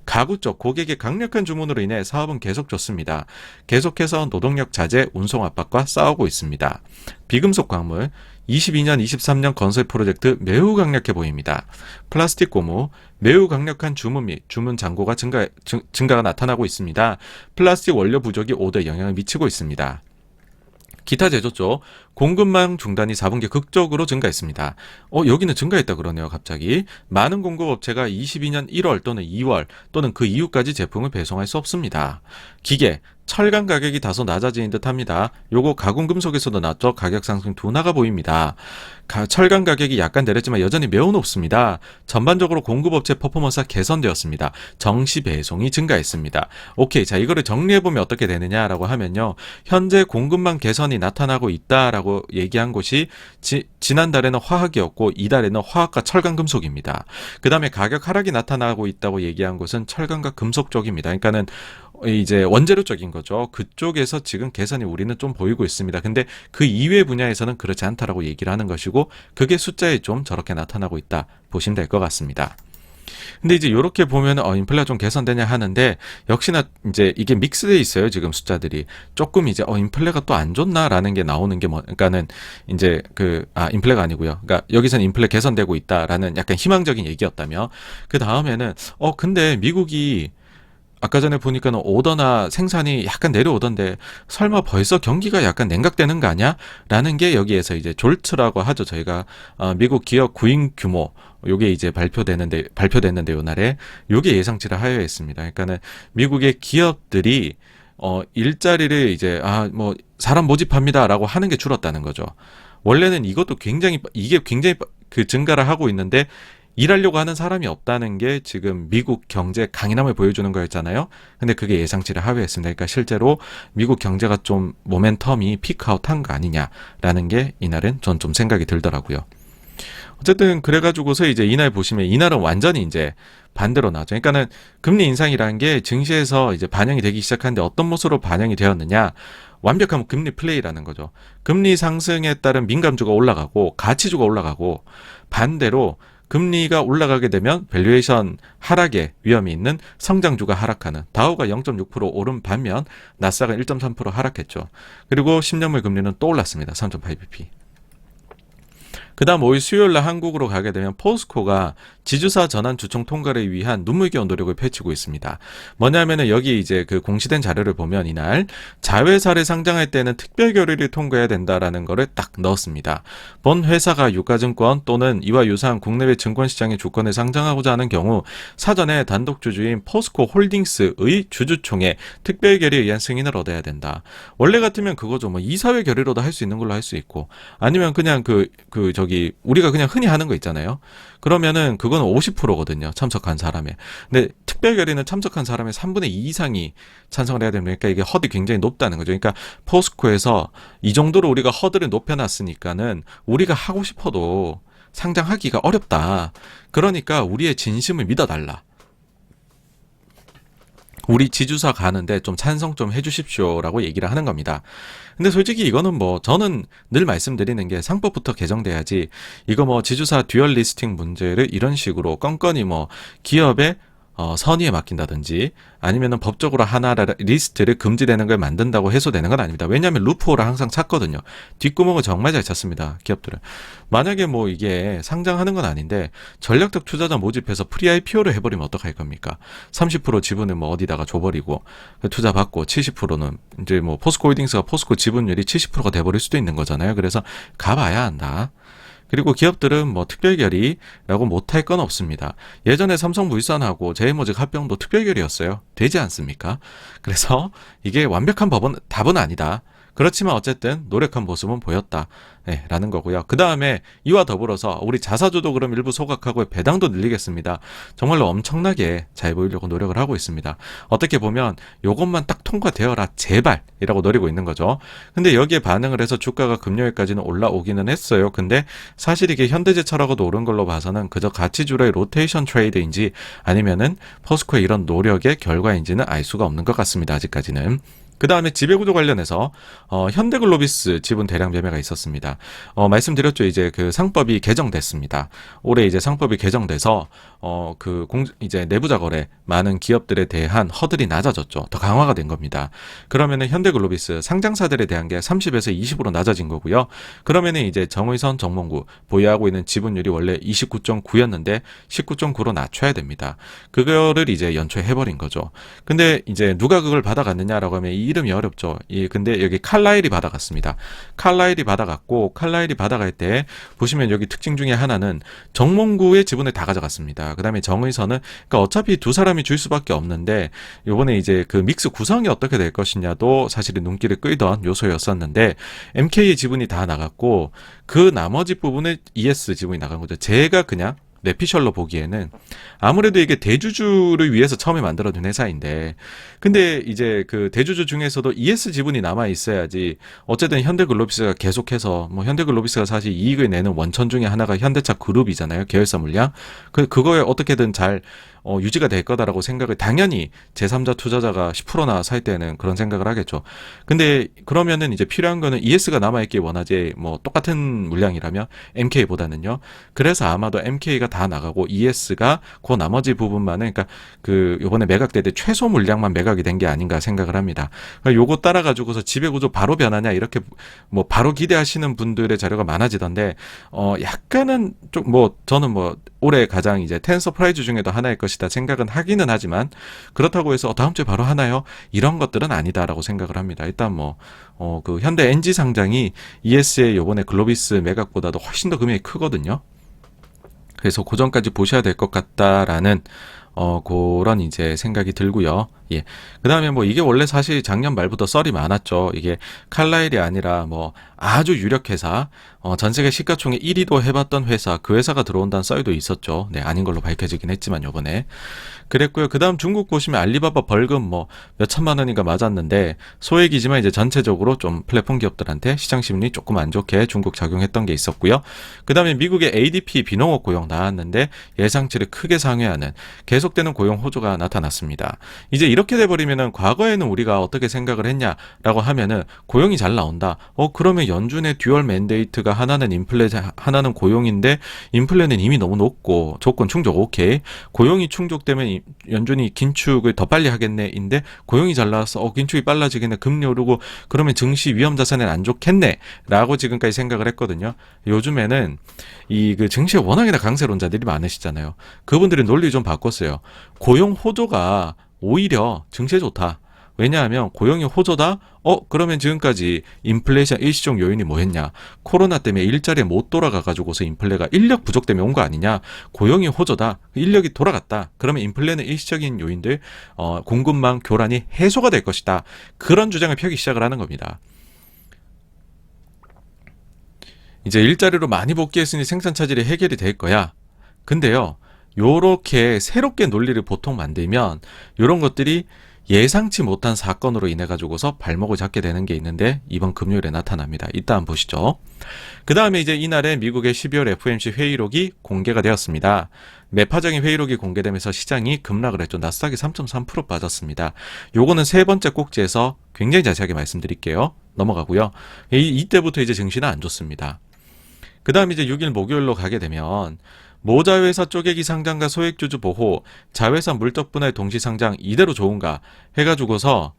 가구 쪽 고객의 강력한 주문으로 인해 사업은 계속 좋습니다. 계속해서 노동력 자재, 운송 압박과 싸우고 있습니다. 비금속 광물 22년, 23년 건설 프로젝트 매우 강력해 보입니다. 플라스틱 고무 매우 강력한 주문 및 주문 잔고가 증가가 나타나고 있습니다. 플라스틱 원료 부족이 오더에 영향을 미치고 있습니다. 기타 제조 쪽 공급망 중단이 4분기 극적으로 증가했습니다. 여기는 증가했다 그러네요. 갑자기. 많은 공급업체가 22년 1월 또는 2월 또는 그 이후까지 제품을 배송할 수 없습니다. 기계, 철강 가격이 다소 낮아지는 듯합니다. 요거 가공금속에서도 낮죠. 가격 상승 둔화가 보입니다. 철강 가격이 약간 내렸지만 여전히 매우 높습니다. 전반적으로 공급업체 퍼포먼스가 개선되었습니다. 정시 배송이 증가했습니다. 오케이, 자 이거를 정리해보면 어떻게 되느냐라고 하면요. 현재 공급망 개선이 나타나고 있다라고 얘기한 곳이 지난달에는 화학이었고 이달에는 화학과 철강금속입니다. 그 다음에 가격 하락이 나타나고 있다고 얘기한 곳은 철강과 금속 쪽입니다. 그러니까는 이제 원재료 쪽인 거죠. 그쪽에서 지금 개선이 우리는 좀 보이고 있습니다. 근데 그 이외 분야에서는 그렇지 않다라고 얘기를 하는 것이고 그게 숫자에 좀 저렇게 나타나고 있다 보시면 될 것 같습니다. 근데 이제 이렇게 보면 인플레가 좀 개선되냐 하는데 역시나 이제 이게 믹스돼 있어요. 지금 숫자들이 조금 이제 인플레가 또 안 좋나라는 게 나오는 게 그러니까는 이제 인플레가 아니고요. 그러니까 여기서는 인플레 개선되고 있다라는 약간 희망적인 얘기였다면 그 다음에는 근데 미국이 아까 전에 보니까는 오더나 생산이 약간 내려오던데 설마 벌써 경기가 약간 냉각되는 거 아니야? 라는 게 여기에서 이제 졸츠라고 하죠. 저희가 미국 기업 구인 규모 요게 이제 발표됐는데 요날에 요게 예상치를 하회했습니다. 그러니까는 미국의 기업들이 일자리를 이제 뭐 사람 모집합니다라고 하는 게 줄었다는 거죠. 원래는 이게 굉장히 그 증가를 하고 있는데 일하려고 하는 사람이 없다는 게 지금 미국 경제 강인함을 보여주는 거였잖아요. 근데 그게 예상치를 하회했습니다. 그러니까 실제로 미국 경제가 좀 모멘텀이 피크아웃한 거 아니냐라는 게 이날은 전 좀 생각이 들더라고요. 어쨌든 그래가지고서 이제 이날 보시면 이날은 완전히 이제 반대로 나죠. 그러니까는 금리 인상이라는 게 증시에서 이제 반영이 되기 시작하는데 어떤 모습으로 반영이 되었느냐? 완벽한 금리 플레이라는 거죠. 금리 상승에 따른 민감주가 올라가고 가치주가 올라가고 반대로 금리가 올라가게 되면 밸류에이션 하락의 위험이 있는 성장주가 하락하는 다우가 0.6% 오른 반면 나스닥은 1.3% 하락했죠. 그리고 10년물 금리는 또 올랐습니다. 3.8bp. 그 다음 5일 수요일날 한국으로 가게 되면 포스코가 지주사 전환 주총 통과를 위한 눈물겨운 노력을 펼치고 있습니다. 뭐냐면은 여기 이제 그 공시된 자료를 보면 이날 자회사를 상장할 때는 특별 결의를 통과해야 된다라는 거를 딱 넣었습니다. 본 회사가 유가증권 또는 이와 유사한 국내외 증권시장의 주권을 상장하고자 하는 경우 사전에 단독 주주인 포스코 홀딩스의 주주총회 특별 결의에 의한 승인을 얻어야 된다. 원래 같으면 그거죠. 뭐 이사회 결의로도 할 수 있는 걸로 할 수 있고 아니면 그냥 우리가 그냥 흔히 하는 거 있잖아요. 그러면은 그건 50%거든요. 참석한 사람의. 근데 특별 결의는 참석한 사람의 3분의 2 이상이 찬성을 해야 됩니다. 그러니까 이게 허들이 굉장히 높다는 거죠. 그러니까 포스코에서 이 정도로 우리가 허들을 높여놨으니까는 우리가 하고 싶어도 상장하기가 어렵다. 그러니까 우리의 진심을 믿어달라. 우리 지주사 가는데 좀 찬성 좀 해주십시오라고 얘기를 하는 겁니다. 근데 솔직히 이거는 뭐 저는 늘 말씀드리는 게 상법부터 개정돼야지 이거 뭐 지주사 듀얼 리스팅 문제를 이런 식으로 껌껌이 뭐 기업의 선의에 맡긴다든지 아니면은 법적으로 하나 리스트를 금지되는 걸 만든다고 해소되는 건 아닙니다. 왜냐하면 루프홀을 항상 찾거든요. 뒷구멍을 정말 잘 찾습니다. 기업들은. 만약에 뭐 이게 상장하는 건 아닌데 전략적 투자자 모집해서 프리 IPO를 해버리면 어떡할 겁니까? 30% 지분을 뭐 어디다가 줘버리고 투자 받고 70%는 이제 뭐 포스코홀딩스가 포스코 지분율이 70%가 돼버릴 수도 있는 거잖아요. 그래서 가봐야 한다. 그리고 기업들은 뭐 특별결의라고 못할 건 없습니다. 예전에 삼성물산하고 제이모직 합병도 특별결의였어요. 되지 않습니까? 그래서 이게 완벽한 답은 아니다. 그렇지만 어쨌든 노력한 모습은 보였다. 네, 라는 거고요. 그 다음에 이와 더불어서 우리 자사주도 그럼 일부 소각하고 배당도 늘리겠습니다. 정말로 엄청나게 잘 보이려고 노력을 하고 있습니다. 어떻게 보면 요것만 딱 통과되어라 제발 이라고 노리고 있는 거죠. 근데 여기에 반응을 해서 주가가 금요일까지는 올라오기는 했어요. 근데 사실 이게 현대제철하고도 오른 걸로 봐서는 그저 가치주로의 로테이션 트레이드인지 아니면은 포스코의 이런 노력의 결과인지는 알 수가 없는 것 같습니다. 아직까지는. 그 다음에 지배구조 관련해서 현대글로비스 지분 대량 매매가 있었습니다. 말씀드렸죠. 이제 그 상법이 개정됐습니다. 올해 이제 상법이 개정돼서 이제 내부자 거래 많은 기업들에 대한 허들이 낮아졌죠. 더 강화가 된 겁니다. 그러면은 현대글로비스 상장사들에 대한 게 30에서 20으로 낮아진 거고요. 그러면은 이제 정의선, 정몽구 보유하고 있는 지분율이 원래 29.9였는데 19.9로 낮춰야 됩니다. 그거를 이제 연초해버린 거죠. 근데 이제 누가 그걸 받아갔느냐라고 하면 이 이름이 어렵죠. 근데 여기 칼라일이 받아갔습니다. 칼라일이 받아갈 때 보시면 여기 특징 중에 하나는 정몽구의 지분을 다 가져갔습니다. 그 다음에 정의선은 그러니까 어차피 두 사람이 줄 수밖에 없는데 요번에 이제 그 믹스 구성이 어떻게 될 것이냐도 사실은 눈길을 끌던 요소였었는데 MK의 지분이 다 나갔고 그 나머지 부분에 ES 지분이 나간 거죠. 제가 그냥 뇌피셜로 보기에는 아무래도 이게 대주주를 위해서 처음에 만들어둔 회사인데 근데 이제 그 대주주 중에서도 ES 지분이 남아 있어야지 어쨌든 현대글로비스가 계속해서 뭐 현대글로비스가 사실 이익을 내는 원천 중에 하나가 현대차 그룹이잖아요. 계열사 물량. 그거에 어떻게든 잘 유지가 될 거다라고 생각을 당연히 제3자 투자자가 10%나 살 때는 그런 생각을 하겠죠. 근데 그러면은 이제 필요한 거는 ES가 남아있길 원하지 뭐 똑같은 물량이라면 MK보다는요. 그래서 아마도 MK가 다 나가고 ES가 그 나머지 부분만은 그러니까 그 요번에 매각될 때 최소 물량만 매각이 된 게 아닌가 생각을 합니다. 그러니까 요거 따라 가지고서 지배구조 바로 변하냐 이렇게 뭐 바로 기대하시는 분들의 자료가 많아지던데 약간은 좀 뭐 저는 뭐 올해 가장 이제 텐서프라이즈 중에도 하나일 것이다 생각은 하기는 하지만 그렇다고 해서 다음 주에 바로 하나요? 이런 것들은 아니다라고 생각을 합니다. 일단 그 현대 NG 상장이 ES의 요번에 글로비스 매각보다도 훨씬 더 금액이 크거든요. 그래서 고전까지 보셔야 될 것 같다라는 그런 이제 생각이 들고요. 예. 그 다음에 뭐 이게 원래 사실 작년 말부터 썰이 많았죠. 이게 칼라일이 아니라 뭐 아주 유력 회사, 전 세계 시가총액 1위도 해봤던 회사, 그 회사가 들어온다는 썰도 있었죠. 네, 아닌 걸로 밝혀지긴 했지만 요번에. 그랬고요. 그 다음 중국 보시면 알리바바 벌금 뭐 몇천만 원인가 맞았는데 소액이지만 이제 전체적으로 좀 플랫폼 기업들한테 시장 심리 조금 안 좋게 중국 작용했던 게 있었고요. 그 다음에 미국의 ADP 비농업 고용 나왔는데 예상치를 크게 상회하는 계속되는 고용 호조가 나타났습니다. 이제 이렇게 돼버리면은 과거에는 우리가 어떻게 생각을 했냐라고 하면은 고용이 잘 나온다. 그러면 연준의 듀얼 맨데이트가 하나는 인플레, 하나는 고용인데 인플레는 이미 너무 높고 조건 충족 오케이. 고용이 충족되면 연준이 긴축을 더 빨리 하겠네인데 고용이 잘 나와서 긴축이 빨라지겠네. 금리 오르고 그러면 증시 위험 자산에는 안 좋겠네라고 지금까지 생각을 했거든요. 요즘에는 이 그 증시에 워낙이나 강세론자들이 많으시잖아요. 그분들이 논리 좀 바꿨어요. 고용 호조가 오히려 증시에 좋다. 왜냐하면 고용이 호조다? 그러면 지금까지 인플레이션 일시적 요인이 뭐였냐? 코로나 때문에 일자리에 못 돌아가가지고서 인플레가 인력 부족 때문에 온 거 아니냐? 고용이 호조다. 인력이 돌아갔다. 그러면 인플레는 일시적인 요인들, 공급망 교란이 해소가 될 것이다. 그런 주장을 펴기 시작을 하는 겁니다. 이제 일자리로 많이 복귀했으니 생산 차질이 해결이 될 거야. 근데요, 요렇게 새롭게 논리를 보통 만들면 요런 것들이 예상치 못한 사건으로 인해 가지고서 발목을 잡게 되는 게 있는데 이번 금요일에 나타납니다. 이따 한번 보시죠. 그 다음에 이제 이날에 미국의 12월 FOMC 회의록이 공개가 되었습니다. 매파적인 회의록이 공개되면서 시장이 급락을 했죠. 나스닥이 3.3% 빠졌습니다. 요거는 세 번째 꼭지에서 굉장히 자세하게 말씀드릴게요. 넘어가고요. 이때부터 이제 증시는 안 좋습니다. 그 다음 이제 6일 목요일로 가게 되면 모자회사 쪼개기 상장과 소액주주 보호, 자회사 물적 분할 동시 상장 이대로 좋은가 해가지고서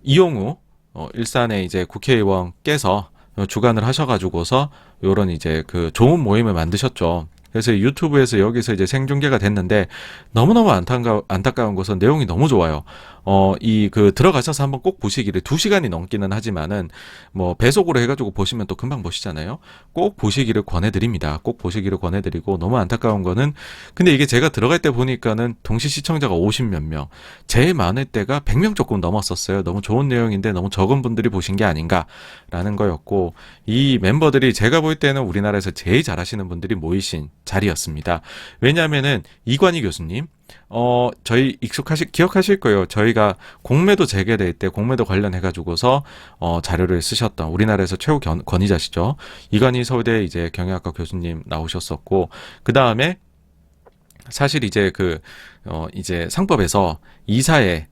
이용우 일산의 이제 국회의원께서 주관을 하셔가지고서 요런 이제 그 좋은 모임을 만드셨죠. 그래서 유튜브에서 여기서 이제 생중계가 됐는데 너무너무 안타까운 것은 내용이 너무 좋아요. 들어가셔서 한번 꼭 보시기를 2시간이 넘기는 하지만은 뭐 배속으로 해가지고 보시면 또 금방 보시잖아요. 꼭 보시기를 권해드립니다. 꼭 보시기를 권해드리고 너무 안타까운 거는 근데 이게 제가 들어갈 때 보니까는 동시 시청자가 50몇 명, 제일 많을 때가 100명 조금 넘었었어요. 너무 좋은 내용인데 너무 적은 분들이 보신 게 아닌가라는 거였고 이 멤버들이 제가 볼 때는 우리나라에서 제일 잘하시는 분들이 모이신 자리였습니다. 왜냐하면은 이관희 교수님, 저희 기억하실 거예요. 저희가 공매도 재개될 때 공매도 관련해가지고서, 자료를 쓰셨던 우리나라에서 최고 권위자시죠. 이관희 서울대 이제 경영학과 교수님 나오셨었고, 그 다음에 사실 이제 이제 상법에서 이사의,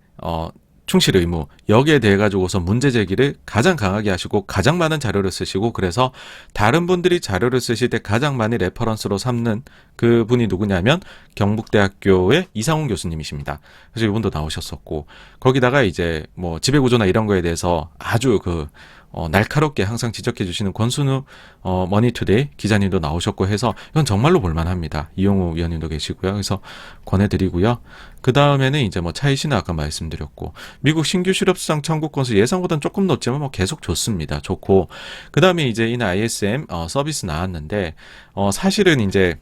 충실 의무 여기에 대해 가지고서 문제 제기를 가장 강하게 하시고 가장 많은 자료를 쓰시고 그래서 다른 분들이 자료를 쓰실 때 가장 많이 레퍼런스로 삼는 그 분이 누구냐면 경북대학교의 이상훈 교수님이십니다. 그래서 이분도 나오셨었고 거기다가 이제 뭐 지배구조나 이런 거에 대해서 아주 날카롭게 항상 지적해 주시는 권순우 머니투데이 기자님도 나오셨고 해서 이건 정말로 볼만합니다. 이용우 위원님도 계시고요. 그래서 권해드리고요. 그 다음에는 이제 뭐 차이시는 아까 말씀드렸고 미국 신규 실업수당 청구 건수 예상보다는 조금 높지만 뭐 계속 좋습니다. 좋고 그 다음에 이제 이날 ISM 서비스 나왔는데 사실은 이제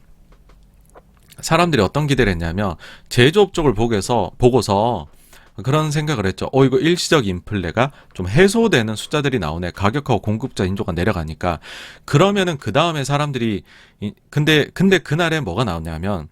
사람들이 어떤 기대를 했냐면 제조업 쪽을 보고서 그런 생각을 했죠. 이거 일시적 인플레가 좀 해소되는 숫자들이 나오네. 가격하고 공급자 인조가 내려가니까. 그러면은 그 다음에 사람들이 근데 그날에 뭐가 나오냐면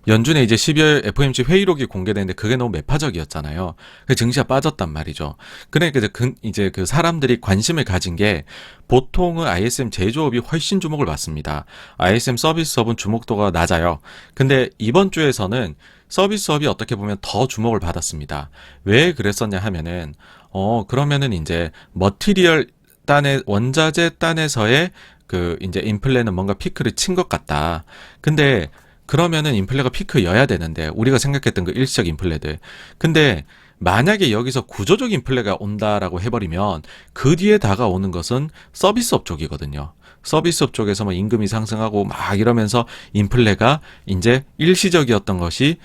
연준에 이제 12월 FOMC 회의록이 공개되는데 그게 너무 매파적이었잖아요. 그래서 증시가 빠졌단 말이죠. 그러니까 이제 그 사람들이 관심을 가진 게 보통은 ISM 제조업이 훨씬 주목을 받습니다. ISM 서비스업은 주목도가 낮아요. 근데 이번 주에서는 서비스업이 어떻게 보면 더 주목을 받았습니다. 왜 그랬었냐 하면은 그러면은 이제 머티리얼 단의 원자재 단에서의 이제 인플레는 뭔가 피크를 친 것 같다. 근데 그러면은 인플레가 피크여야 되는데 우리가 생각했던 그 일시적 인플레들. 근데 만약에 여기서 구조적 인플레가 온다라고 해버리면 그 뒤에 다가오는 것은 서비스업 쪽이거든요. 서비스업 쪽에서 뭐 임금이 상승하고 막 이러면서 인플레가 이제 일시적이었던 것이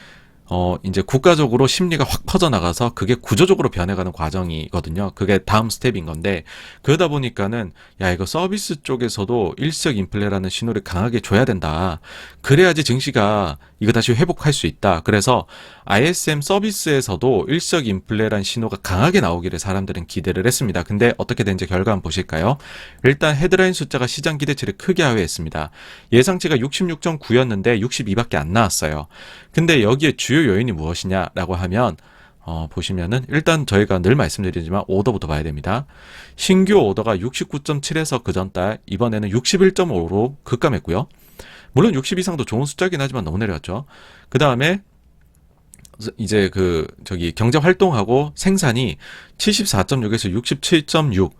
이제 국가적으로 심리가 확 퍼져나가서 그게 구조적으로 변해가는 과정이거든요. 그게 다음 스텝인 건데, 그러다 보니까는, 야, 이거 서비스 쪽에서도 일시적 인플레라는 신호를 강하게 줘야 된다. 그래야지 증시가 이거 다시 회복할 수 있다. 그래서 ISM 서비스에서도 일시적 인플레라는 신호가 강하게 나오기를 사람들은 기대를 했습니다. 근데 어떻게 된지 결과 한번 보실까요? 일단 헤드라인 숫자가 시장 기대치를 크게 하회했습니다. 예상치가 66.9였는데 62밖에 안 나왔어요. 근데 여기에 주요 요인이 무엇이냐라고 하면 보시면은 일단 저희가 늘 말씀드리지만 오더부터 봐야 됩니다. 신규 오더가 69.7에서 그 전달 이번에는 61.5로 급감했고요. 물론 60 이상도 좋은 숫자긴 하지만 너무 내려왔죠. 그 다음에 이제 경제 활동하고 생산이 74.6에서 67.6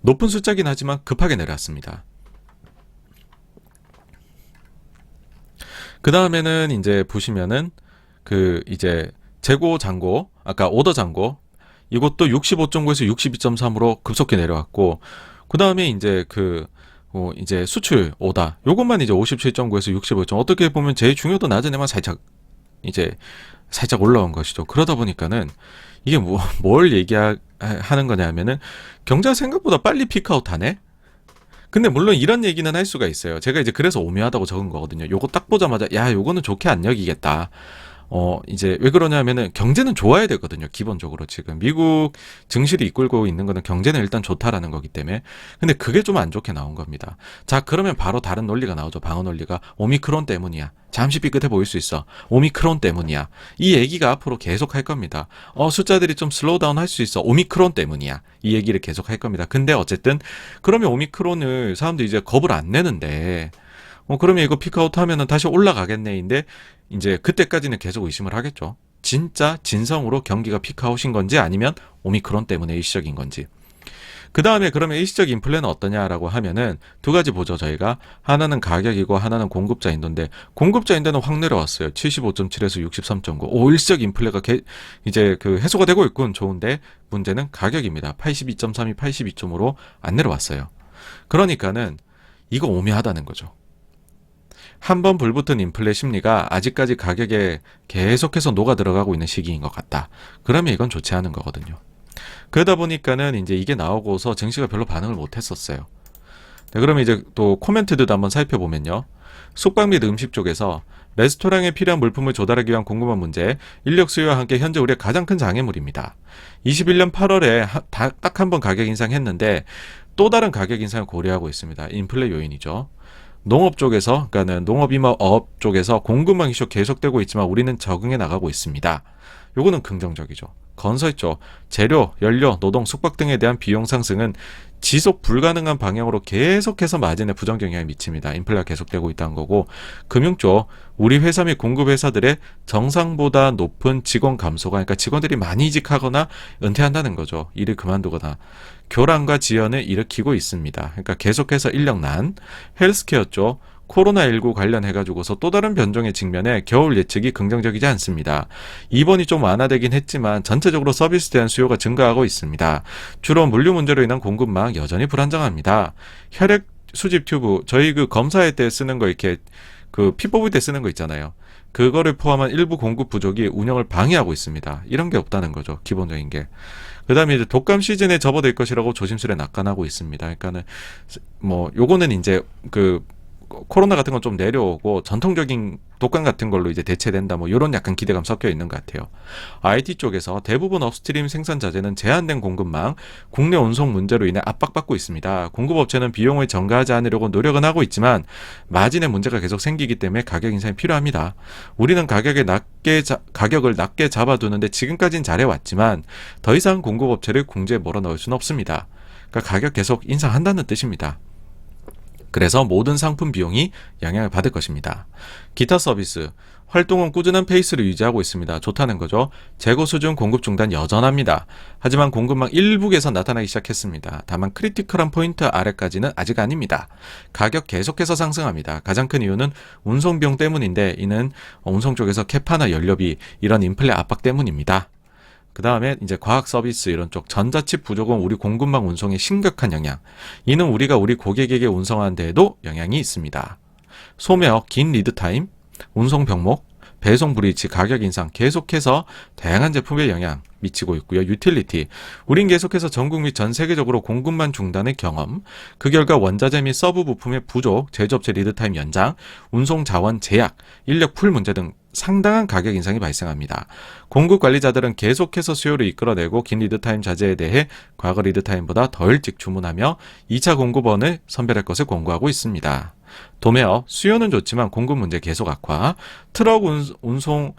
높은 숫자긴 하지만 급하게 내려왔습니다. 그 다음에는 이제 보시면은 이제 재고 잔고 아까 오더 잔고 이것도 65.9에서 62.3으로 급속히 내려왔고 그 다음에 이제 이제 수출 오다 요것만 이제 57.9에서 65. 어떻게 보면 제일 중요도 낮은 애만 살짝 올라온 것이죠. 그러다 보니까는 이게 뭘 얘기하는 거냐면은 경제가 생각보다 빨리 피크아웃 하네. 근데 물론 이런 얘기는 할 수가 있어요. 제가 이제 그래서 오묘하다고 적은 거거든요. 요거 딱 보자마자 야 요거는 좋게 안 여기겠다. 이제 왜 그러냐면은 경제는 좋아야 되거든요. 기본적으로 지금 미국 증시를 이끌고 있는 거는 경제는 일단 좋다라는 거기 때문에. 근데 그게 좀 안 좋게 나온 겁니다. 자, 그러면 바로 다른 논리가 나오죠. 방어 논리가 오미크론 때문이야. 잠시 삐끗해 보일 수 있어. 오미크론 때문이야. 이 얘기가 앞으로 계속 할 겁니다. 숫자들이 좀 슬로우 다운 할 수 있어. 오미크론 때문이야. 이 얘기를 계속 할 겁니다. 근데 어쨌든 그러면 오미크론을 사람들이 이제 겁을 안 내는데 그러면 이거 피크아웃 하면은 다시 올라가겠네인데 이제 그때까지는 계속 의심을 하겠죠. 진짜 진성으로 경기가 피크아웃인 건지 아니면 오미크론 때문에 일시적인 건지. 그 다음에 그러면 일시적 인플레는 어떠냐라고 하면은 두 가지 보죠. 저희가 하나는 가격이고 하나는 공급자 인도인데 공급자 인도는 확 내려왔어요. 75.7에서 63.9. 일시적 인플레가 이제 해소가 되고 있군. 좋은데 문제는 가격입니다. 82.3이 82.5로 안 내려왔어요. 그러니까는 이거 오묘하다는 거죠. 한번 불붙은 인플레 심리가 아직까지 가격에 계속해서 녹아 들어가고 있는 시기인 것 같다. 그러면 이건 좋지 않은 거거든요. 그러다 보니까는 이제 이게 나오고서 증시가 별로 반응을 못 했었어요. 네, 그러면 이제 또 코멘트들도 한번 살펴보면요. 숙박 및 음식 쪽에서 레스토랑에 필요한 물품을 조달하기 위한 궁금한 문제, 인력 수요와 함께 현재 우리의 가장 큰 장애물입니다. 21년 8월에 딱 한 번 가격 인상했는데 또 다른 가격 인상을 고려하고 있습니다. 인플레 요인이죠. 농업 쪽에서, 그러니까는 농업임업 쪽에서 공급망 이슈 계속되고 있지만 우리는 적응해 나가고 있습니다. 요거는 긍정적이죠. 건설 쪽, 재료, 연료, 노동, 숙박 등에 대한 비용 상승은 지속 불가능한 방향으로 계속해서 마진에 부정 영향을 미칩니다. 인플레가 계속되고 있다는 거고, 금융 쪽, 우리 회사 및 공급 회사들의 정상보다 높은 직원 감소가, 그러니까 직원들이 많이 이직하거나 은퇴한다는 거죠. 일을 그만두거나. 교란과 지연을 일으키고 있습니다. 그러니까 계속해서 인력난, 헬스케어 쪽, 코로나19 관련해가지고서 또 다른 변종의 측면에 겨울 예측이 긍정적이지 않습니다. 이번이 좀 완화되긴 했지만 전체적으로 서비스에 대한 수요가 증가하고 있습니다. 주로 물류 문제로 인한 공급망 여전히 불안정합니다. 혈액 수집 튜브, 저희 검사할 때 쓰는 거 이렇게 피 뽑을 때 쓰는 거 있잖아요. 그거를 포함한 일부 공급 부족이 운영을 방해하고 있습니다. 이런 게 없다는 거죠. 기본적인 게. 그 다음에 이제 독감 시즌에 접어들 것이라고 조심스레 낙관하고 있습니다. 그러니까는 요거는 이제 코로나 같은 건 좀 내려오고 전통적인 독감 같은 걸로 이제 대체된다 요런 약간 기대감 섞여 있는 것 같아요. IT 쪽에서 대부분 업스트림 생산 자재는 제한된 공급망, 국내 운송 문제로 인해 압박받고 있습니다. 공급업체는 비용을 증가하지 않으려고 노력은 하고 있지만 마진에 문제가 계속 생기기 때문에 가격 인상이 필요합니다. 우리는 가격을 낮게 잡아두는데 지금까지는 잘해왔지만 더 이상 공급업체를 궁지에 몰아넣을 수는 없습니다. 그러니까 가격 계속 인상한다는 뜻입니다. 그래서 모든 상품 비용이 영향을 받을 것입니다. 기타 서비스, 활동은 꾸준한 페이스를 유지하고 있습니다. 좋다는 거죠. 재고 수준 공급 중단 여전합니다. 하지만 공급망 일부 개선 나타나기 시작했습니다. 다만 크리티컬한 포인트 아래까지는 아직 아닙니다. 가격 계속해서 상승합니다. 가장 큰 이유는 운송 비용 때문인데 이는 운송 쪽에서 캐파나 연료비 이런 인플레 압박 때문입니다. 그 다음에 이제 과학 서비스 이런 쪽 전자칩 부족은 우리 공급망 운송에 심각한 영향. 이는 우리가 우리 고객에게 운송하는 데에도 영향이 있습니다. 소매역, 긴 리드 타임, 운송 병목, 배송 불이치, 가격 인상 계속해서 다양한 제품에 영향 미치고 있고요. 유틸리티, 우린 계속해서 전국 및 전 세계적으로 공급망 중단의 경험, 그 결과 원자재 및 서브 부품의 부족, 제조업체 리드타임 연장, 운송 자원 제약, 인력 풀 문제 등 상당한 가격 인상이 발생합니다. 공급 관리자들은 계속해서 수요를 이끌어내고 긴 리드타임 자재에 대해 과거 리드타임보다 더 일찍 주문하며 2차 공급원을 선별할 것을 권고하고 있습니다. 도매업, 수요는 좋지만 공급 문제 계속 악화, 트럭 운송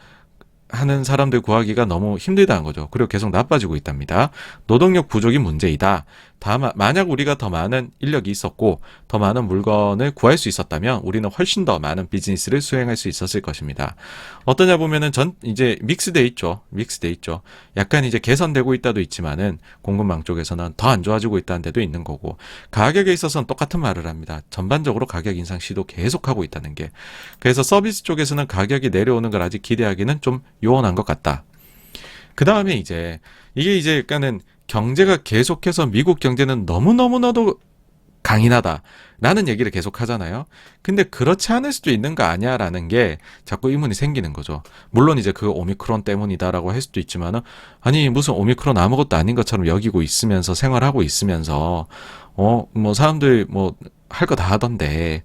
하는 사람들 구하기가 너무 힘들다는 거죠. 그리고 계속 나빠지고 있답니다. 노동력 부족이 문제이다. 다만 만약 우리가 더 많은 인력이 있었고 더 많은 물건을 구할 수 있었다면 우리는 훨씬 더 많은 비즈니스를 수행할 수 있었을 것입니다. 어떠냐 보면은 이제 믹스돼 있죠. 약간 이제 개선되고 있다도 있지만은 공급망 쪽에서는 더 안 좋아지고 있다는 데도 있는 거고, 가격에 있어서는 똑같은 말을 합니다. 전반적으로 가격 인상 시도 계속하고 있다는 게. 그래서 서비스 쪽에서는 가격이 내려오는 걸 아직 기대하기는 좀 요원한 것 같다. 그 다음에 이게 이제 약간은 경제가 계속해서 미국 경제는 너무너무나도 강인하다 라는 얘기를 계속 하잖아요. 근데 그렇지 않을 수도 있는 거 아니야 라는 게 자꾸 의문이 생기는 거죠. 물론 이제 그 오미크론 때문이다라고 할 수도 있지만은, 아니 무슨 오미크론 아무것도 아닌 것처럼 여기고 있으면서 생활하고 있으면서 뭐 사람들 뭐 할 거 다 하던데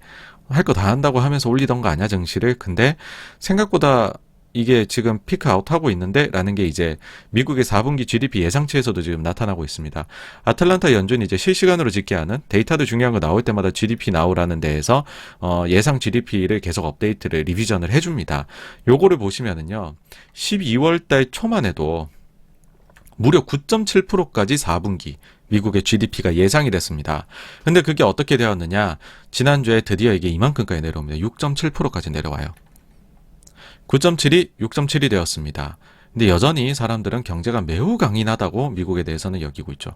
할 거 다 한다고 하면서 올리던 거 아니야 증시를. 근데 생각보다 이게 지금 피크 아웃하고 있는데 라는 게 이제 미국의 4분기 GDP 예상치에서도 지금 나타나고 있습니다. 아틀란타 연준이 이제 실시간으로 집계하는 데이터도 중요한 거 나올 때마다 GDP 나오라는 데에서 예상 GDP를 계속 업데이트를 리비전을 해줍니다. 요거를 보시면은요, 12월 달 초만 해도 무려 9.7%까지 4분기 미국의 GDP가 예상이 됐습니다. 근데 그게 어떻게 되었느냐, 지난주에 드디어 이게 이만큼까지 내려옵니다. 6.7%까지 내려와요. 9.7이 6.7이 되었습니다. 근데 여전히 사람들은 경제가 매우 강인하다고 미국에 대해서는 여기고 있죠.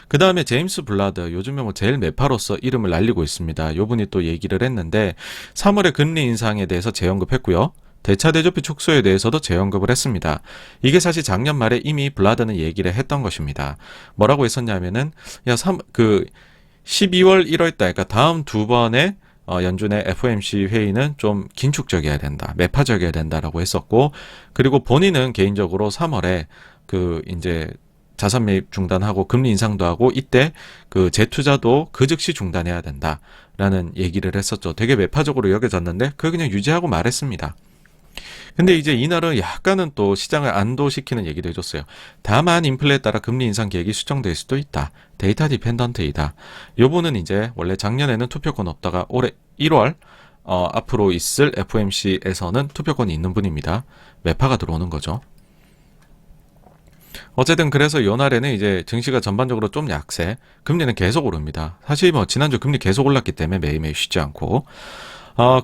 그 다음에 제임스 블라드, 요즘에 뭐 제일 매파로서 이름을 날리고 있습니다. 요분이 또 얘기를 했는데 3월에 금리 인상에 대해서 재언급했고요. 대차 대조비 축소에 대해서도 재언급을 했습니다. 이게 사실 작년 말에 이미 블라드는 얘기를 했던 것입니다. 뭐라고 했었냐면은 12월 1월 달, 그러니까 다음 두 번의 연준의 FOMC 회의는 좀 긴축적이어야 된다, 매파적이어야 된다라고 했었고, 그리고 본인은 개인적으로 3월에 이제 자산 매입 중단하고 금리 인상도 하고 이때 재투자도 그 즉시 중단해야 된다라는 얘기를 했었죠. 되게 매파적으로 여겨졌는데 그걸 그냥 유지하고 말했습니다. 근데 이제 이날은 약간은 또 시장을 안도시키는 얘기도 해줬어요. 다만 인플레에 따라 금리 인상 계획이 수정될 수도 있다. 데이터 디펜던트이다. 요분은 이제 원래 작년에는 투표권 없다가 올해 1월 앞으로 있을 FOMC에서는 투표권이 있는 분입니다. 매파가 들어오는 거죠. 어쨌든 그래서 요 날에는 이제 증시가 전반적으로 좀 약세, 금리는 계속 오릅니다. 사실 뭐 지난주 금리 계속 올랐기 때문에 매일매일 쉬지 않고,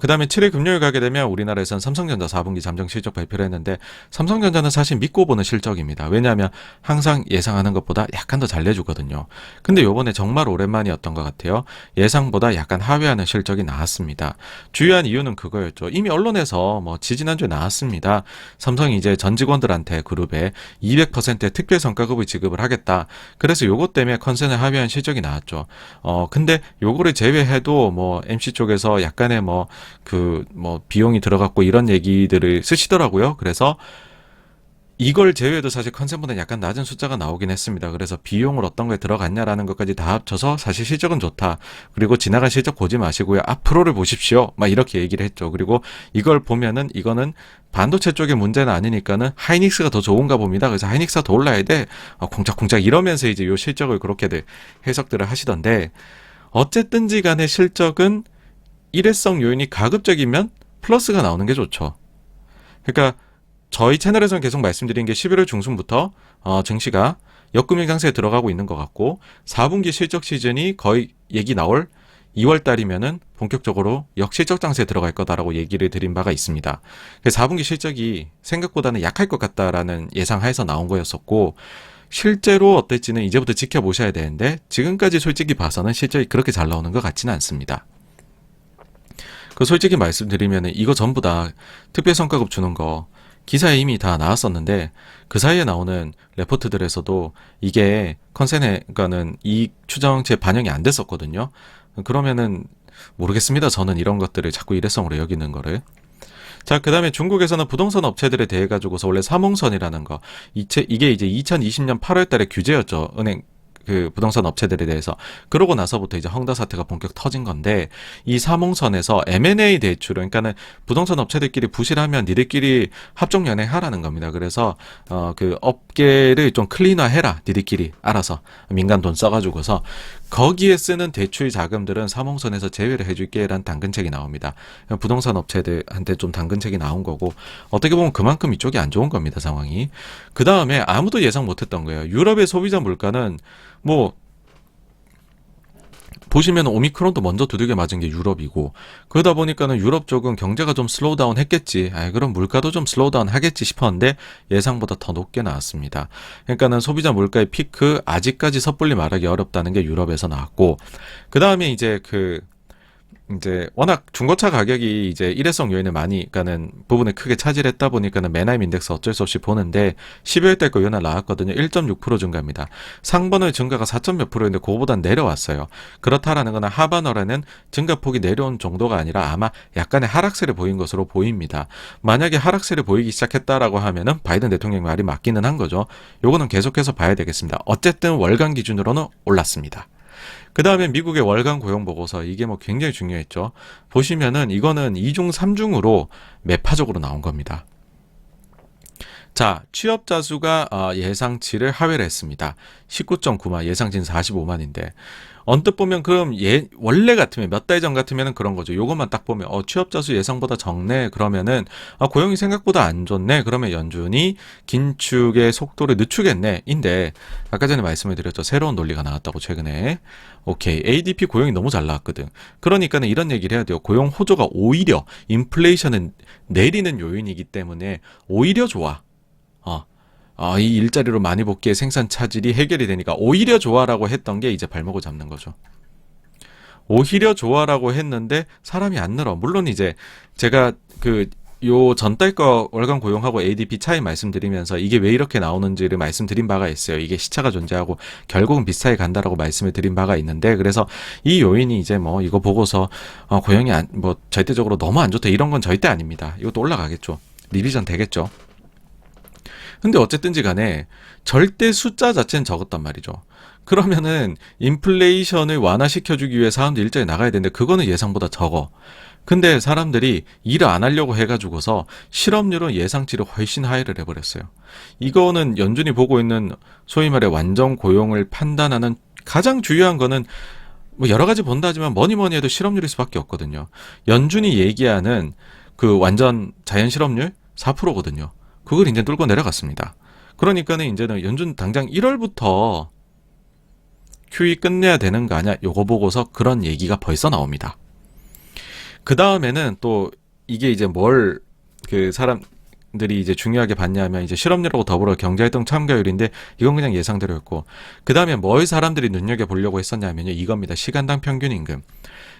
그 다음에 7일 금요일 가게 되면 우리나라에서는 삼성전자 4분기 잠정 실적 발표를 했는데, 삼성전자는 사실 믿고 보는 실적입니다. 왜냐하면 항상 예상하는 것보다 약간 더 잘 내주거든요. 근데 요번에 정말 오랜만이었던 것 같아요. 예상보다 약간 하회하는 실적이 나왔습니다. 주요한 이유는 그거였죠. 이미 언론에서 뭐 지지난주에 나왔습니다. 삼성이 이제 전 직원들한테 그룹에 200%의 특별 성과급을 지급을 하겠다. 그래서 요것 때문에 컨센을 하회한 실적이 나왔죠. 근데 요거를 제외해도 뭐 MC 쪽에서 약간의 비용이 들어갔고 이런 얘기들을 쓰시더라고요. 그래서 이걸 제외해도 사실 컨센보다는 약간 낮은 숫자가 나오긴 했습니다. 그래서 비용을 어떤 거에 들어갔냐라는 것까지 다 합쳐서 사실 실적은 좋다. 그리고 지나간 실적 보지 마시고요, 앞으로를 보십시오, 막 이렇게 얘기를 했죠. 그리고 이걸 보면은 이거는 반도체 쪽의 문제는 아니니까는 하이닉스가 더 좋은가 봅니다. 그래서 하이닉스가 더 올라야 돼, 콩짝콩짝 이러면서 이제 요 실적을 그렇게들 해석들을 하시던데, 어쨌든지 간에 실적은 일회성 요인이 가급적이면 플러스가 나오는 게 좋죠. 그러니까 저희 채널에서는 계속 말씀드린 게 11월 중순부터 증시가 역금융 상세에 들어가고 있는 것 같고, 4분기 실적 시즌이 거의 얘기 나올 2월 달이면은 본격적으로 역실적 장세에 들어갈 거다라고 얘기를 드린 바가 있습니다. 4분기 실적이 생각보다는 약할 것 같다라는 예상하에서 나온 거였었고, 실제로 어떨지는 이제부터 지켜보셔야 되는데, 지금까지 솔직히 봐서는 실적이 그렇게 잘 나오는 것 같지는 않습니다. 솔직히 말씀드리면 이거 전부 다 특별성과급 주는 거 기사에 이미 다 나왔었는데, 그 사이에 나오는 레포트들에서도 이게 컨센에가는 이익 추정치에 반영이 안 됐었거든요. 그러면은 모르겠습니다. 저는 이런 것들을 자꾸 일회성으로 여기는 거를. 자, 그다음에 중국에서는 부동산 업체들에 대해 가지고서 원래 사몽선이라는 거, 이게 이제 2020년 8월 달에 규제였죠. 은행 그 부동산 업체들에 대해서. 그러고 나서부터 이제 헝다 사태가 본격 터진 건데, 이 사몽선에서 M&A 대출, 그러니까는 부동산 업체들끼리 부실하면 니들끼리 합종 연행하라는 겁니다. 그래서 그 업계를 좀 클린화해라, 니들끼리 알아서 민간 돈 써가지고서 거기에 쓰는 대출 자금들은 사몽선에서 제외를 해줄게라는 당근책이 나옵니다. 부동산 업체들한테 좀 당근책이 나온 거고, 어떻게 보면 그만큼 이쪽이 안 좋은 겁니다, 상황이. 그 다음에 아무도 예상 못했던 거예요. 유럽의 소비자 물가는 뭐 보시면 오미크론도 먼저 두들겨 맞은 게 유럽이고, 그러다 보니까는 유럽 쪽은 경제가 좀 슬로우 다운 했겠지, 그럼 물가도 좀 슬로우 다운 하겠지 싶었는데 예상보다 더 높게 나왔습니다. 그러니까는 소비자 물가의 피크 아직까지 섣불리 말하기 어렵다는 게 유럽에서 나왔고, 그 다음에 이제 워낙 중고차 가격이 이제 일회성 요인을 많이, 그러니까는 부분을 크게 차지했다 보니까는 맨하임 인덱스 어쩔 수 없이 보는데 12월 달 거 요날 나왔거든요. 1.6% 증가입니다. 상반월 증가가 4점 몇 프로인데 그거보단 내려왔어요. 그렇다라는 거는 하반월에는 증가폭이 내려온 정도가 아니라 아마 약간의 하락세를 보인 것으로 보입니다. 만약에 하락세를 보이기 시작했다라고 하면은 바이든 대통령 말이 맞기는 한 거죠. 요거는 계속해서 봐야 되겠습니다. 어쨌든 월간 기준으로는 올랐습니다. 그 다음에 미국의 월간 고용 보고서, 이게 뭐 굉장히 중요했죠. 보시면은 이거는 2중 3중으로 매파적으로 나온 겁니다. 자, 취업자 수가 예상치를 하회를 했습니다. 19.9만, 예상치는 45만인데 언뜻 보면 그럼 원래 같으면 몇 달 전 같으면 그런 거죠. 요것만 딱 보면 취업자 수 예상보다 적네, 그러면은 고용이 생각보다 안 좋네, 그러면 연준이 긴축의 속도를 늦추겠네 인데, 아까 전에 말씀을 드렸죠. 새로운 논리가 나왔다고 최근에. 오케이, ADP 고용이 너무 잘 나왔거든. 그러니까는 이런 얘기를 해야 돼요. 고용 호조가 오히려 인플레이션은 내리는 요인이기 때문에 오히려 좋아. 이 일자리로 많이 복귀해 생산 차질이 해결이 되니까 오히려 좋아라고 했던 게 이제 발목을 잡는 거죠. 오히려 좋아라고 했는데 사람이 안 늘어. 물론 이제 제가 요 전달 거 월간 고용하고 ADP 차이 말씀드리면서 이게 왜 이렇게 나오는지를 말씀드린 바가 있어요. 이게 시차가 존재하고 결국은 비슷하게 간다라고 말씀을 드린 바가 있는데, 그래서 이 요인이 이제 뭐 이거 보고서 고용이 뭐 절대적으로 너무 안 좋다 이런 건 절대 아닙니다. 이것도 올라가겠죠. 리비전 되겠죠. 근데 어쨌든지 간에 절대 숫자 자체는 적었단 말이죠. 그러면은 인플레이션을 완화시켜주기 위해 사람들 일자리 나가야 되는데 그거는 예상보다 적어. 근데 사람들이 일을 안 하려고 해가지고서 실업률은 예상치를 훨씬 하회를 해버렸어요. 이거는 연준이 보고 있는 소위 말해 완전 고용을 판단하는 가장 중요한 거는 뭐 여러 가지 본다 하지만 뭐니 해도 실업률일 수밖에 없거든요. 연준이 얘기하는 그 완전 자연 실업률 4%거든요. 그걸 이제 뚫고 내려갔습니다. 그러니까는 이제는 연준 당장 1월부터 QE 끝내야 되는 거 아니야? 요거 보고서 그런 얘기가 벌써 나옵니다. 그 다음에는 또 이게 이제 뭘 사람들이 이제 중요하게 봤냐면 이제 실업률하고 더불어 경제활동 참가율인데 이건 그냥 예상대로였고, 그 다음에 뭘 사람들이 눈여겨보려고 했었냐면요. 이겁니다. 시간당 평균 임금.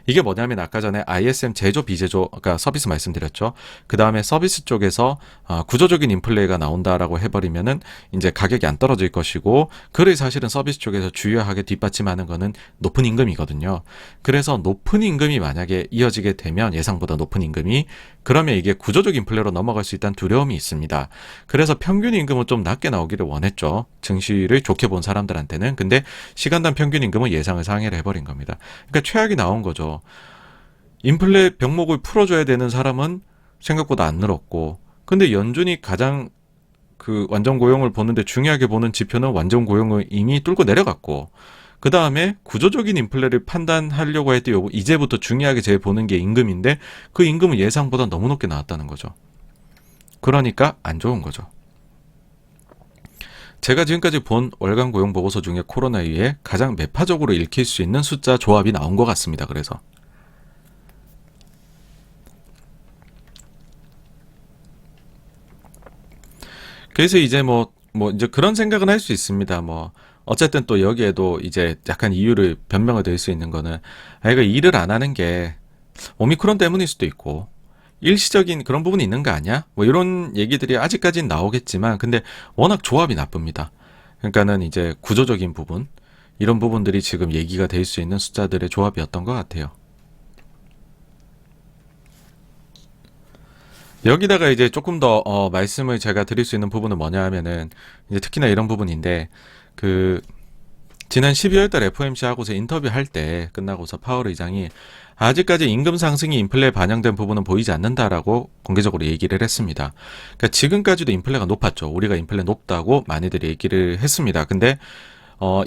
이게 뭐냐면 아까 전에 ISM 제조 비제조, 그러니까 서비스 말씀드렸죠. 그 다음에 서비스 쪽에서 구조적인 인플레가 나온다라고 해버리면은 이제 가격이 안 떨어질 것이고, 그를 사실은 서비스 쪽에서 주요하게 뒷받침하는 거는 높은 임금이거든요. 그래서 높은 임금이 만약에 이어지게 되면, 예상보다 높은 임금이, 그러면 이게 구조적 인플레로 넘어갈 수 있다는 두려움이 있습니다. 그래서 평균 임금은 좀 낮게 나오기를 원했죠. 증시를 좋게 본 사람들한테는. 근데 시간당 평균 임금은 예상을 상회를 해버린 겁니다. 그러니까 최악이 나온 거죠. 인플레 병목을 풀어줘야 되는 사람은 생각보다 안 늘었고, 근데 연준이 가장 완전 고용을 보는데 중요하게 보는 지표는 완전 고용을 이미 뚫고 내려갔고, 그 다음에 구조적인 인플레를 판단하려고 할 때 이제부터 중요하게 제일 보는 게 임금인데, 그 임금은 예상보다 너무 높게 나왔다는 거죠. 그러니까 안 좋은 거죠. 제가 지금까지 본 월간 고용 보고서 중에 코로나 이후에 가장 매파적으로 읽힐 수 있는 숫자 조합이 나온 것 같습니다. 그래서 이제 이제 그런 생각은 할 수 있습니다. 어쨌든 또 여기에도 이제 약간 이유를 변명을 들 수 있는 거는, 이거 일을 안 하는 게 오미크론 때문일 수도 있고, 일시적인 그런 부분이 있는 거 아니야? 이런 얘기들이 아직까지는 나오겠지만, 근데 워낙 조합이 나쁩니다. 그러니까는 이제 구조적인 부분, 이런 부분들이 지금 얘기가 될 수 있는 숫자들의 조합이었던 것 같아요. 여기다가 이제 조금 더 말씀을 제가 드릴 수 있는 부분은 뭐냐 하면은 이제 특히나 이런 부분인데 그 지난 12월 달 FOMC 하고서 인터뷰할 때 끝나고서 파월 의장이 아직까지 임금 상승이 인플레에 반영된 부분은 보이지 않는다라고 공개적으로 얘기를 했습니다. 그러니까 지금까지도 인플레가 높았죠. 우리가 인플레 높다고 많이들 얘기를 했습니다. 근데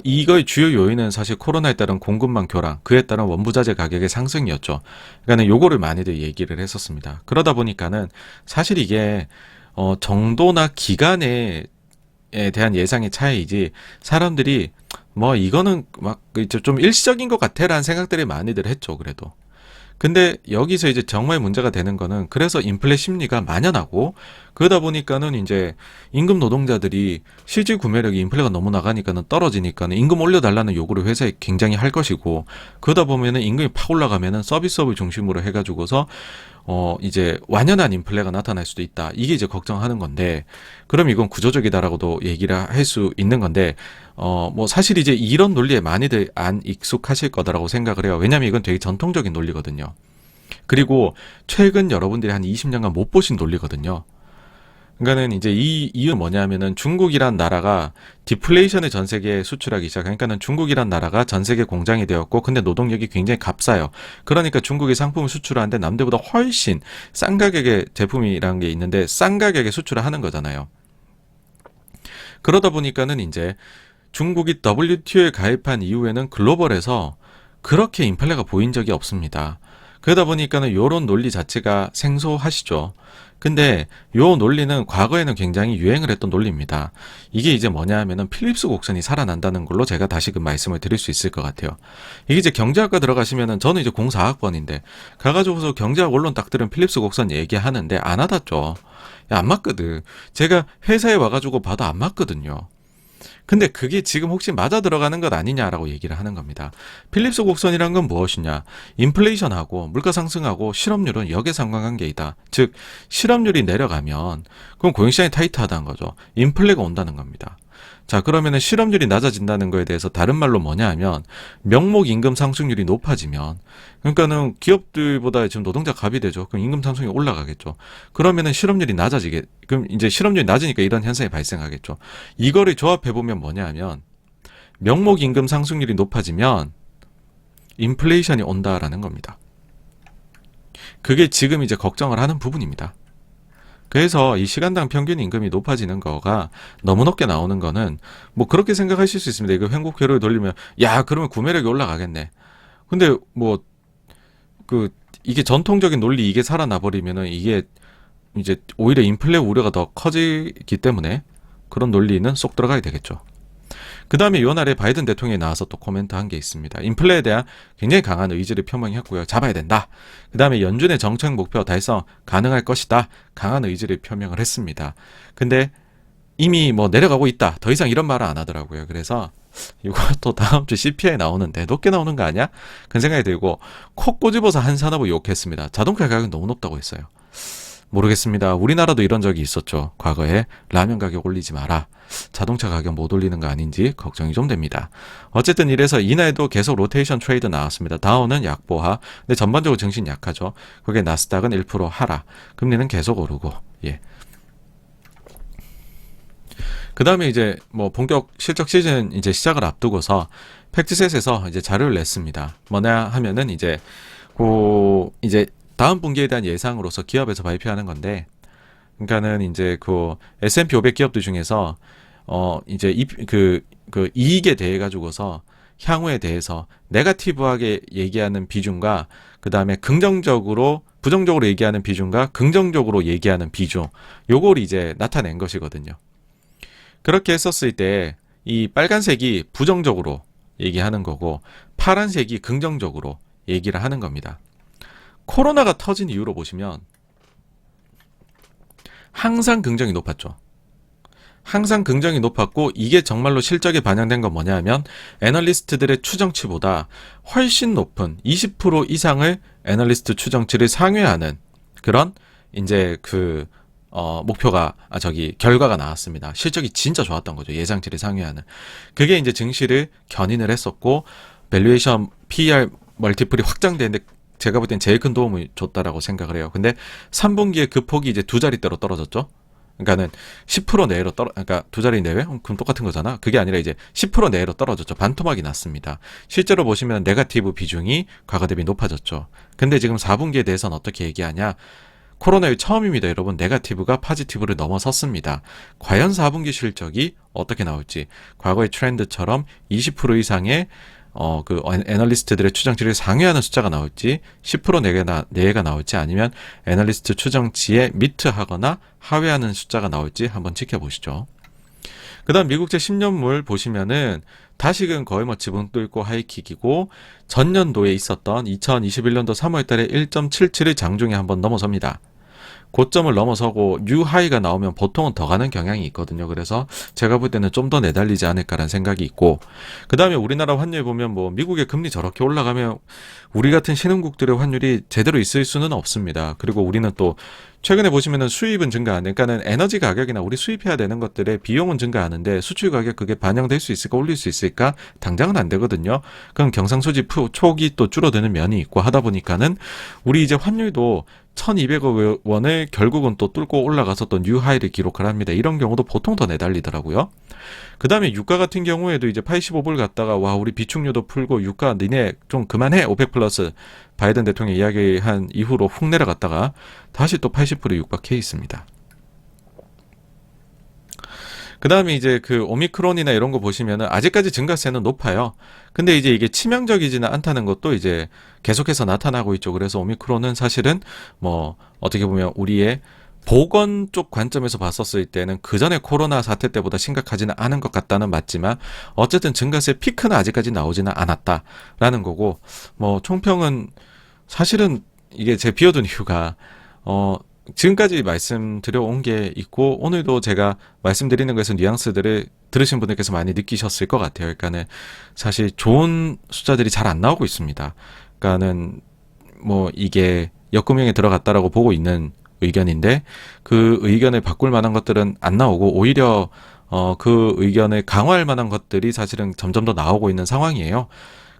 이거의 주요 요인은 사실 코로나에 따른 공급망 교란, 그에 따른 원부자재 가격의 상승이었죠. 그러니까 요거를 많이들 얘기를 했었습니다. 그러다 보니까는 사실 이게 정도나 기간에 대한 예상의 차이이지 사람들이 뭐 이거는 막 좀 일시적인 것 같아라는 생각들이 많이들 했죠. 그래도. 근데 여기서 이제 정말 문제가 되는 거는 그래서 인플레 심리가 만연하고 그러다 보니까는 이제 임금 노동자들이 실질 구매력이 인플레가 너무 나가니까는 떨어지니까는 임금 올려달라는 요구를 회사에 굉장히 할 것이고 그러다 보면은 임금이 팍 올라가면은 서비스업을 중심으로 해가지고서 이제 완연한 인플레가 나타날 수도 있다. 이게 이제 걱정하는 건데, 그럼 이건 구조적이다라고도 얘기를 할 수 있는 건데, 뭐 사실 이제 이런 논리에 많이들 안 익숙하실 거다라고 생각을 해요. 왜냐면 이건 되게 전통적인 논리거든요. 그리고 최근 여러분들이 한 20년간 못 보신 논리거든요. 그러니까는 이제 이 이유는 뭐냐면은 중국이란 나라가 디플레이션을 전 세계에 수출하기 시작하니까는 중국이란 나라가 전 세계 공장이 되었고 근데 노동력이 굉장히 값싸요. 그러니까 중국이 상품을 수출하는데 남들보다 훨씬 싼 가격의 제품이라는 게 있는데 싼 가격에 수출을 하는 거잖아요. 그러다 보니까는 이제 중국이 WTO에 가입한 이후에는 글로벌에서 그렇게 인플레가 보인 적이 없습니다. 그러다 보니까는 요런 논리 자체가 생소하시죠. 근데 요 논리는 과거에는 굉장히 유행을 했던 논리입니다. 이게 이제 뭐냐 하면은 필립스 곡선이 살아난다는 걸로 제가 다시금 말씀을 드릴 수 있을 것 같아요. 이게 이제 경제학과 들어가시면은 저는 이제 04학번인데 가가지고서 경제학 원론 딱 들은 필립스 곡선 얘기하는데 안 와닿죠. 야, 안 맞거든. 제가 회사에 와가지고 봐도 안 맞거든요. 근데 그게 지금 혹시 맞아 들어가는 것 아니냐라고 얘기를 하는 겁니다. 필립스 곡선이란 건 무엇이냐? 인플레이션하고 물가 상승하고 실업률은 역의 상관관계이다. 즉 실업률이 내려가면 그럼 고용시장이 타이트하다는 거죠. 인플레가 온다는 겁니다. 자, 그러면은 실업률이 낮아진다는 거에 대해서 다른 말로 뭐냐 하면 명목 임금 상승률이 높아지면 그러니까는 기업들보다 지금 노동자 갑이 되죠. 그럼 임금 상승이 올라가겠죠. 그러면은 실업률이 낮아지게 그럼 이제 실업률이 낮으니까 이런 현상이 발생하겠죠. 이거를 조합해 보면 뭐냐 하면 명목 임금 상승률이 높아지면 인플레이션이 온다라는 겁니다. 그게 지금 이제 걱정을 하는 부분입니다. 그래서 이 시간당 평균 임금이 높아지는 거가 너무 높게 나오는 거는 뭐 그렇게 생각하실 수 있습니다. 이거 행복회로를 돌리면 야 그러면 구매력이 올라가겠네. 근데 뭐 그 이게 전통적인 논리 이게 살아나 버리면은 이게 이제 오히려 인플레 우려가 더 커지기 때문에 그런 논리는 쏙 들어가야 되겠죠. 그 다음에 요 날에 바이든 대통령이 나와서 또 코멘트 한 게 있습니다. 인플레에 대한 굉장히 강한 의지를 표명했고요. 잡아야 된다. 그 다음에 연준의 정책 목표 달성 가능할 것이다. 강한 의지를 표명을 했습니다. 근데 이미 뭐 내려가고 있다. 더 이상 이런 말을 안 하더라고요. 그래서 이것도 다음 주 CPI 나오는데 높게 나오는 거 아니야? 그런 생각이 들고 콕 꼬집어서 한 산업을 욕했습니다. 자동차 가격이 너무 높다고 했어요. 모르겠습니다. 우리나라도 이런 적이 있었죠. 과거에 라면 가격 올리지 마라. 자동차 가격 못 올리는 거 아닌지 걱정이 좀 됩니다. 어쨌든 이래서 이날도 계속 로테이션 트레이드 나왔습니다. 다우는 약보하. 근데 전반적으로 증시 약하죠. 그게 나스닥은 1% 하락. 금리는 계속 오르고. 예. 그 다음에 이제 뭐 본격 실적 시즌 이제 시작을 앞두고서 팩트셋에서 이제 자료를 냈습니다. 뭐냐 하면은 이제 이제 다음 분기에 대한 예상으로서 기업에서 발표하는 건데, 그러니까는 이제 그 S&P 500 기업들 중에서 이제 그 이익에 대해 가지고서 향후에 대해서 네거티브하게 얘기하는 비중과 그 다음에 긍정적으로 부정적으로 얘기하는 비중과 긍정적으로 얘기하는 비중, 요걸 이제 나타낸 것이거든요. 그렇게 했었을 때 이 빨간색이 부정적으로 얘기하는 거고 파란색이 긍정적으로 얘기를 하는 겁니다. 코로나가 터진 이유로 보시면 항상 긍정이 높았죠. 항상 긍정이 높았고 이게 정말로 실적에 반영된 건 뭐냐 하면 애널리스트들의 추정치보다 훨씬 높은 20% 이상을 애널리스트 추정치를 상회하는 그런 이제 결과가 나왔습니다. 실적이 진짜 좋았던 거죠. 예상치를 상회하는. 그게 이제 증시를 견인을 했었고 밸류에이션 PER 멀티플이 확장되는데 제가 볼 땐 제일 큰 도움을 줬다라고 생각을 해요. 근데 3분기에 그 폭이 이제 두 자릿대로 떨어졌죠. 그러니까는 10% 내외로 그러니까 두 자리 내외? 그럼 똑같은 거잖아. 그게 아니라 이제 10% 내외로 떨어졌죠. 반토막이 났습니다. 실제로 보시면 네거티브 비중이 과거 대비 높아졌죠. 근데 지금 4분기에 대해서는 어떻게 얘기하냐? 코로나19 처음입니다, 여러분. 네거티브가 포지티브를 넘어섰습니다. 과연 4분기 실적이 어떻게 나올지, 과거의 트렌드처럼 20% 이상의 그 애널리스트들의 추정치를 상회하는 숫자가 나올지, 10% 내외가 나올지, 아니면 애널리스트 추정치에 미트하거나 하회하는 숫자가 나올지 한번 지켜보시죠. 그 다음 미국제 10년물 보시면은 다시금 거의 뭐 지붕 뚫고 하이킥이고, 전년도에 있었던 2021년도 3월 달에 1.77을 장중에 한번 넘어섭니다. 고점을 넘어서고 뉴 하이가 나오면 보통은 더 가는 경향이 있거든요. 그래서 제가 볼 때는 좀 더 내달리지 않을까라는 생각이 있고, 그 다음에 우리나라 환율 보면 뭐 미국의 금리 저렇게 올라가면 우리 같은 신흥국들의 환율이 제대로 있을 수는 없습니다. 그리고 우리는 또 최근에 보시면은 수입은 증가하는, 그러니까는 에너지 가격이나 우리 수입해야 되는 것들의 비용은 증가하는데 수출 가격 그게 반영될 수 있을까, 올릴 수 있을까? 당장은 안 되거든요. 그럼 경상수지 촉이 또 줄어드는 면이 있고 하다 보니까는 우리 이제 환율도 1200억 원을 결국은 또 뚫고 올라가서 또 뉴하이를 기록을 합니다. 이런 경우도 보통 더 내달리더라고요. 그 다음에 유가 같은 경우에도 이제 85불 갔다가 와 우리 비축료도 풀고 유가 니네 좀 그만해 500 플러스 바이든 대통령 이야기한 이후로 훅 내려갔다가 다시 또 80불에 육박해 있습니다. 그 다음에 이제 그 오미크론이나 이런 거 보시면은 아직까지 증가세는 높아요. 근데 이제 이게 치명적이지는 않다는 것도 이제 계속해서 나타나고 있죠. 그래서 오미크론은 사실은 뭐 어떻게 보면 우리의 보건 쪽 관점에서 봤었을 때는 그 전에 코로나 사태 때보다 심각하지는 않은 것 같다는 맞지만 어쨌든 증가세 피크는 아직까지 나오지는 않았다라는 거고, 뭐 총평은 사실은 이게 제 비워둔 이유가 지금까지 말씀드려온 게 있고 오늘도 제가 말씀드리는 것에서 뉘앙스들을 들으신 분들께서 많이 느끼셨을 것 같아요. 그러니까는 사실 좋은 숫자들이 잘 안 나오고 있습니다. 그러니까는 뭐 이게 역금융에 들어갔다라고 보고 있는 의견인데 그 의견을 바꿀 만한 것들은 안 나오고 오히려 그 의견을 강화할 만한 것들이 사실은 점점 더 나오고 있는 상황이에요.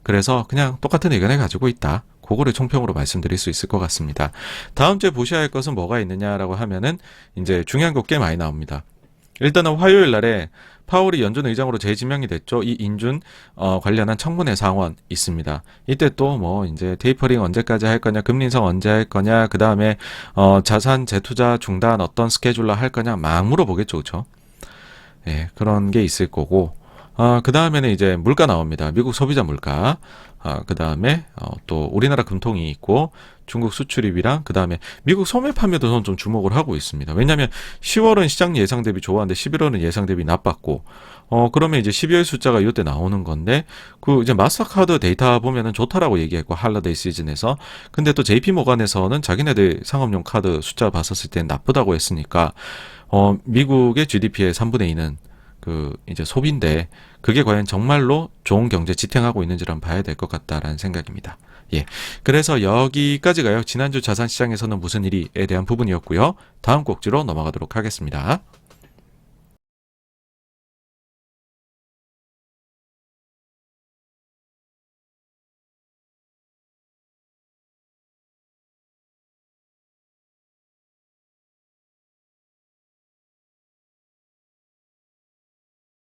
그래서 그냥 똑같은 의견을 가지고 있다. 그거를 총평으로 말씀드릴 수 있을 것 같습니다. 다음 주에 보셔야 할 것은 뭐가 있느냐라고 하면은 이제 중요한 거 꽤 많이 나옵니다. 일단은 화요일 날에 파월이 연준 의장으로 재지명이 됐죠. 이 인준 관련한 청문회 상원 있습니다. 이때 또 뭐 이제 테이퍼링 언제까지 할 거냐, 금리 인상 언제 할 거냐, 그 다음에 자산 재투자 중단 어떤 스케줄로 할 거냐 막 물어보겠죠, 그렇죠? 예, 그런 게 있을 거고. 그 다음에는 이제 물가 나옵니다. 미국 소비자 물가. 그 다음에 또 우리나라 금통이 있고 중국 수출입이랑 그 다음에 미국 소매 판매도 저는 좀 주목을 하고 있습니다. 왜냐하면 10월은 시장 예상 대비 좋았는데 11월은 예상 대비 나빴고 그러면 이제 12월 숫자가 이때 나오는 건데 그 이제 마스터카드 데이터 보면은 좋다라고 얘기했고 할러데이 시즌에서, 근데 또 JP 모간에서는 자기네들 상업용 카드 숫자 봤었을 때 나쁘다고 했으니까 미국의 GDP의 3분의 2는 그 이제 소비인데 그게 과연 정말로 좋은 경제 지탱하고 있는지를 한번 봐야 될 것 같다라는 생각입니다. 예. 그래서 여기까지가요. 지난주 자산시장에서는 무슨 일이에 대한 부분이었고요. 다음 꼭지로 넘어가도록 하겠습니다.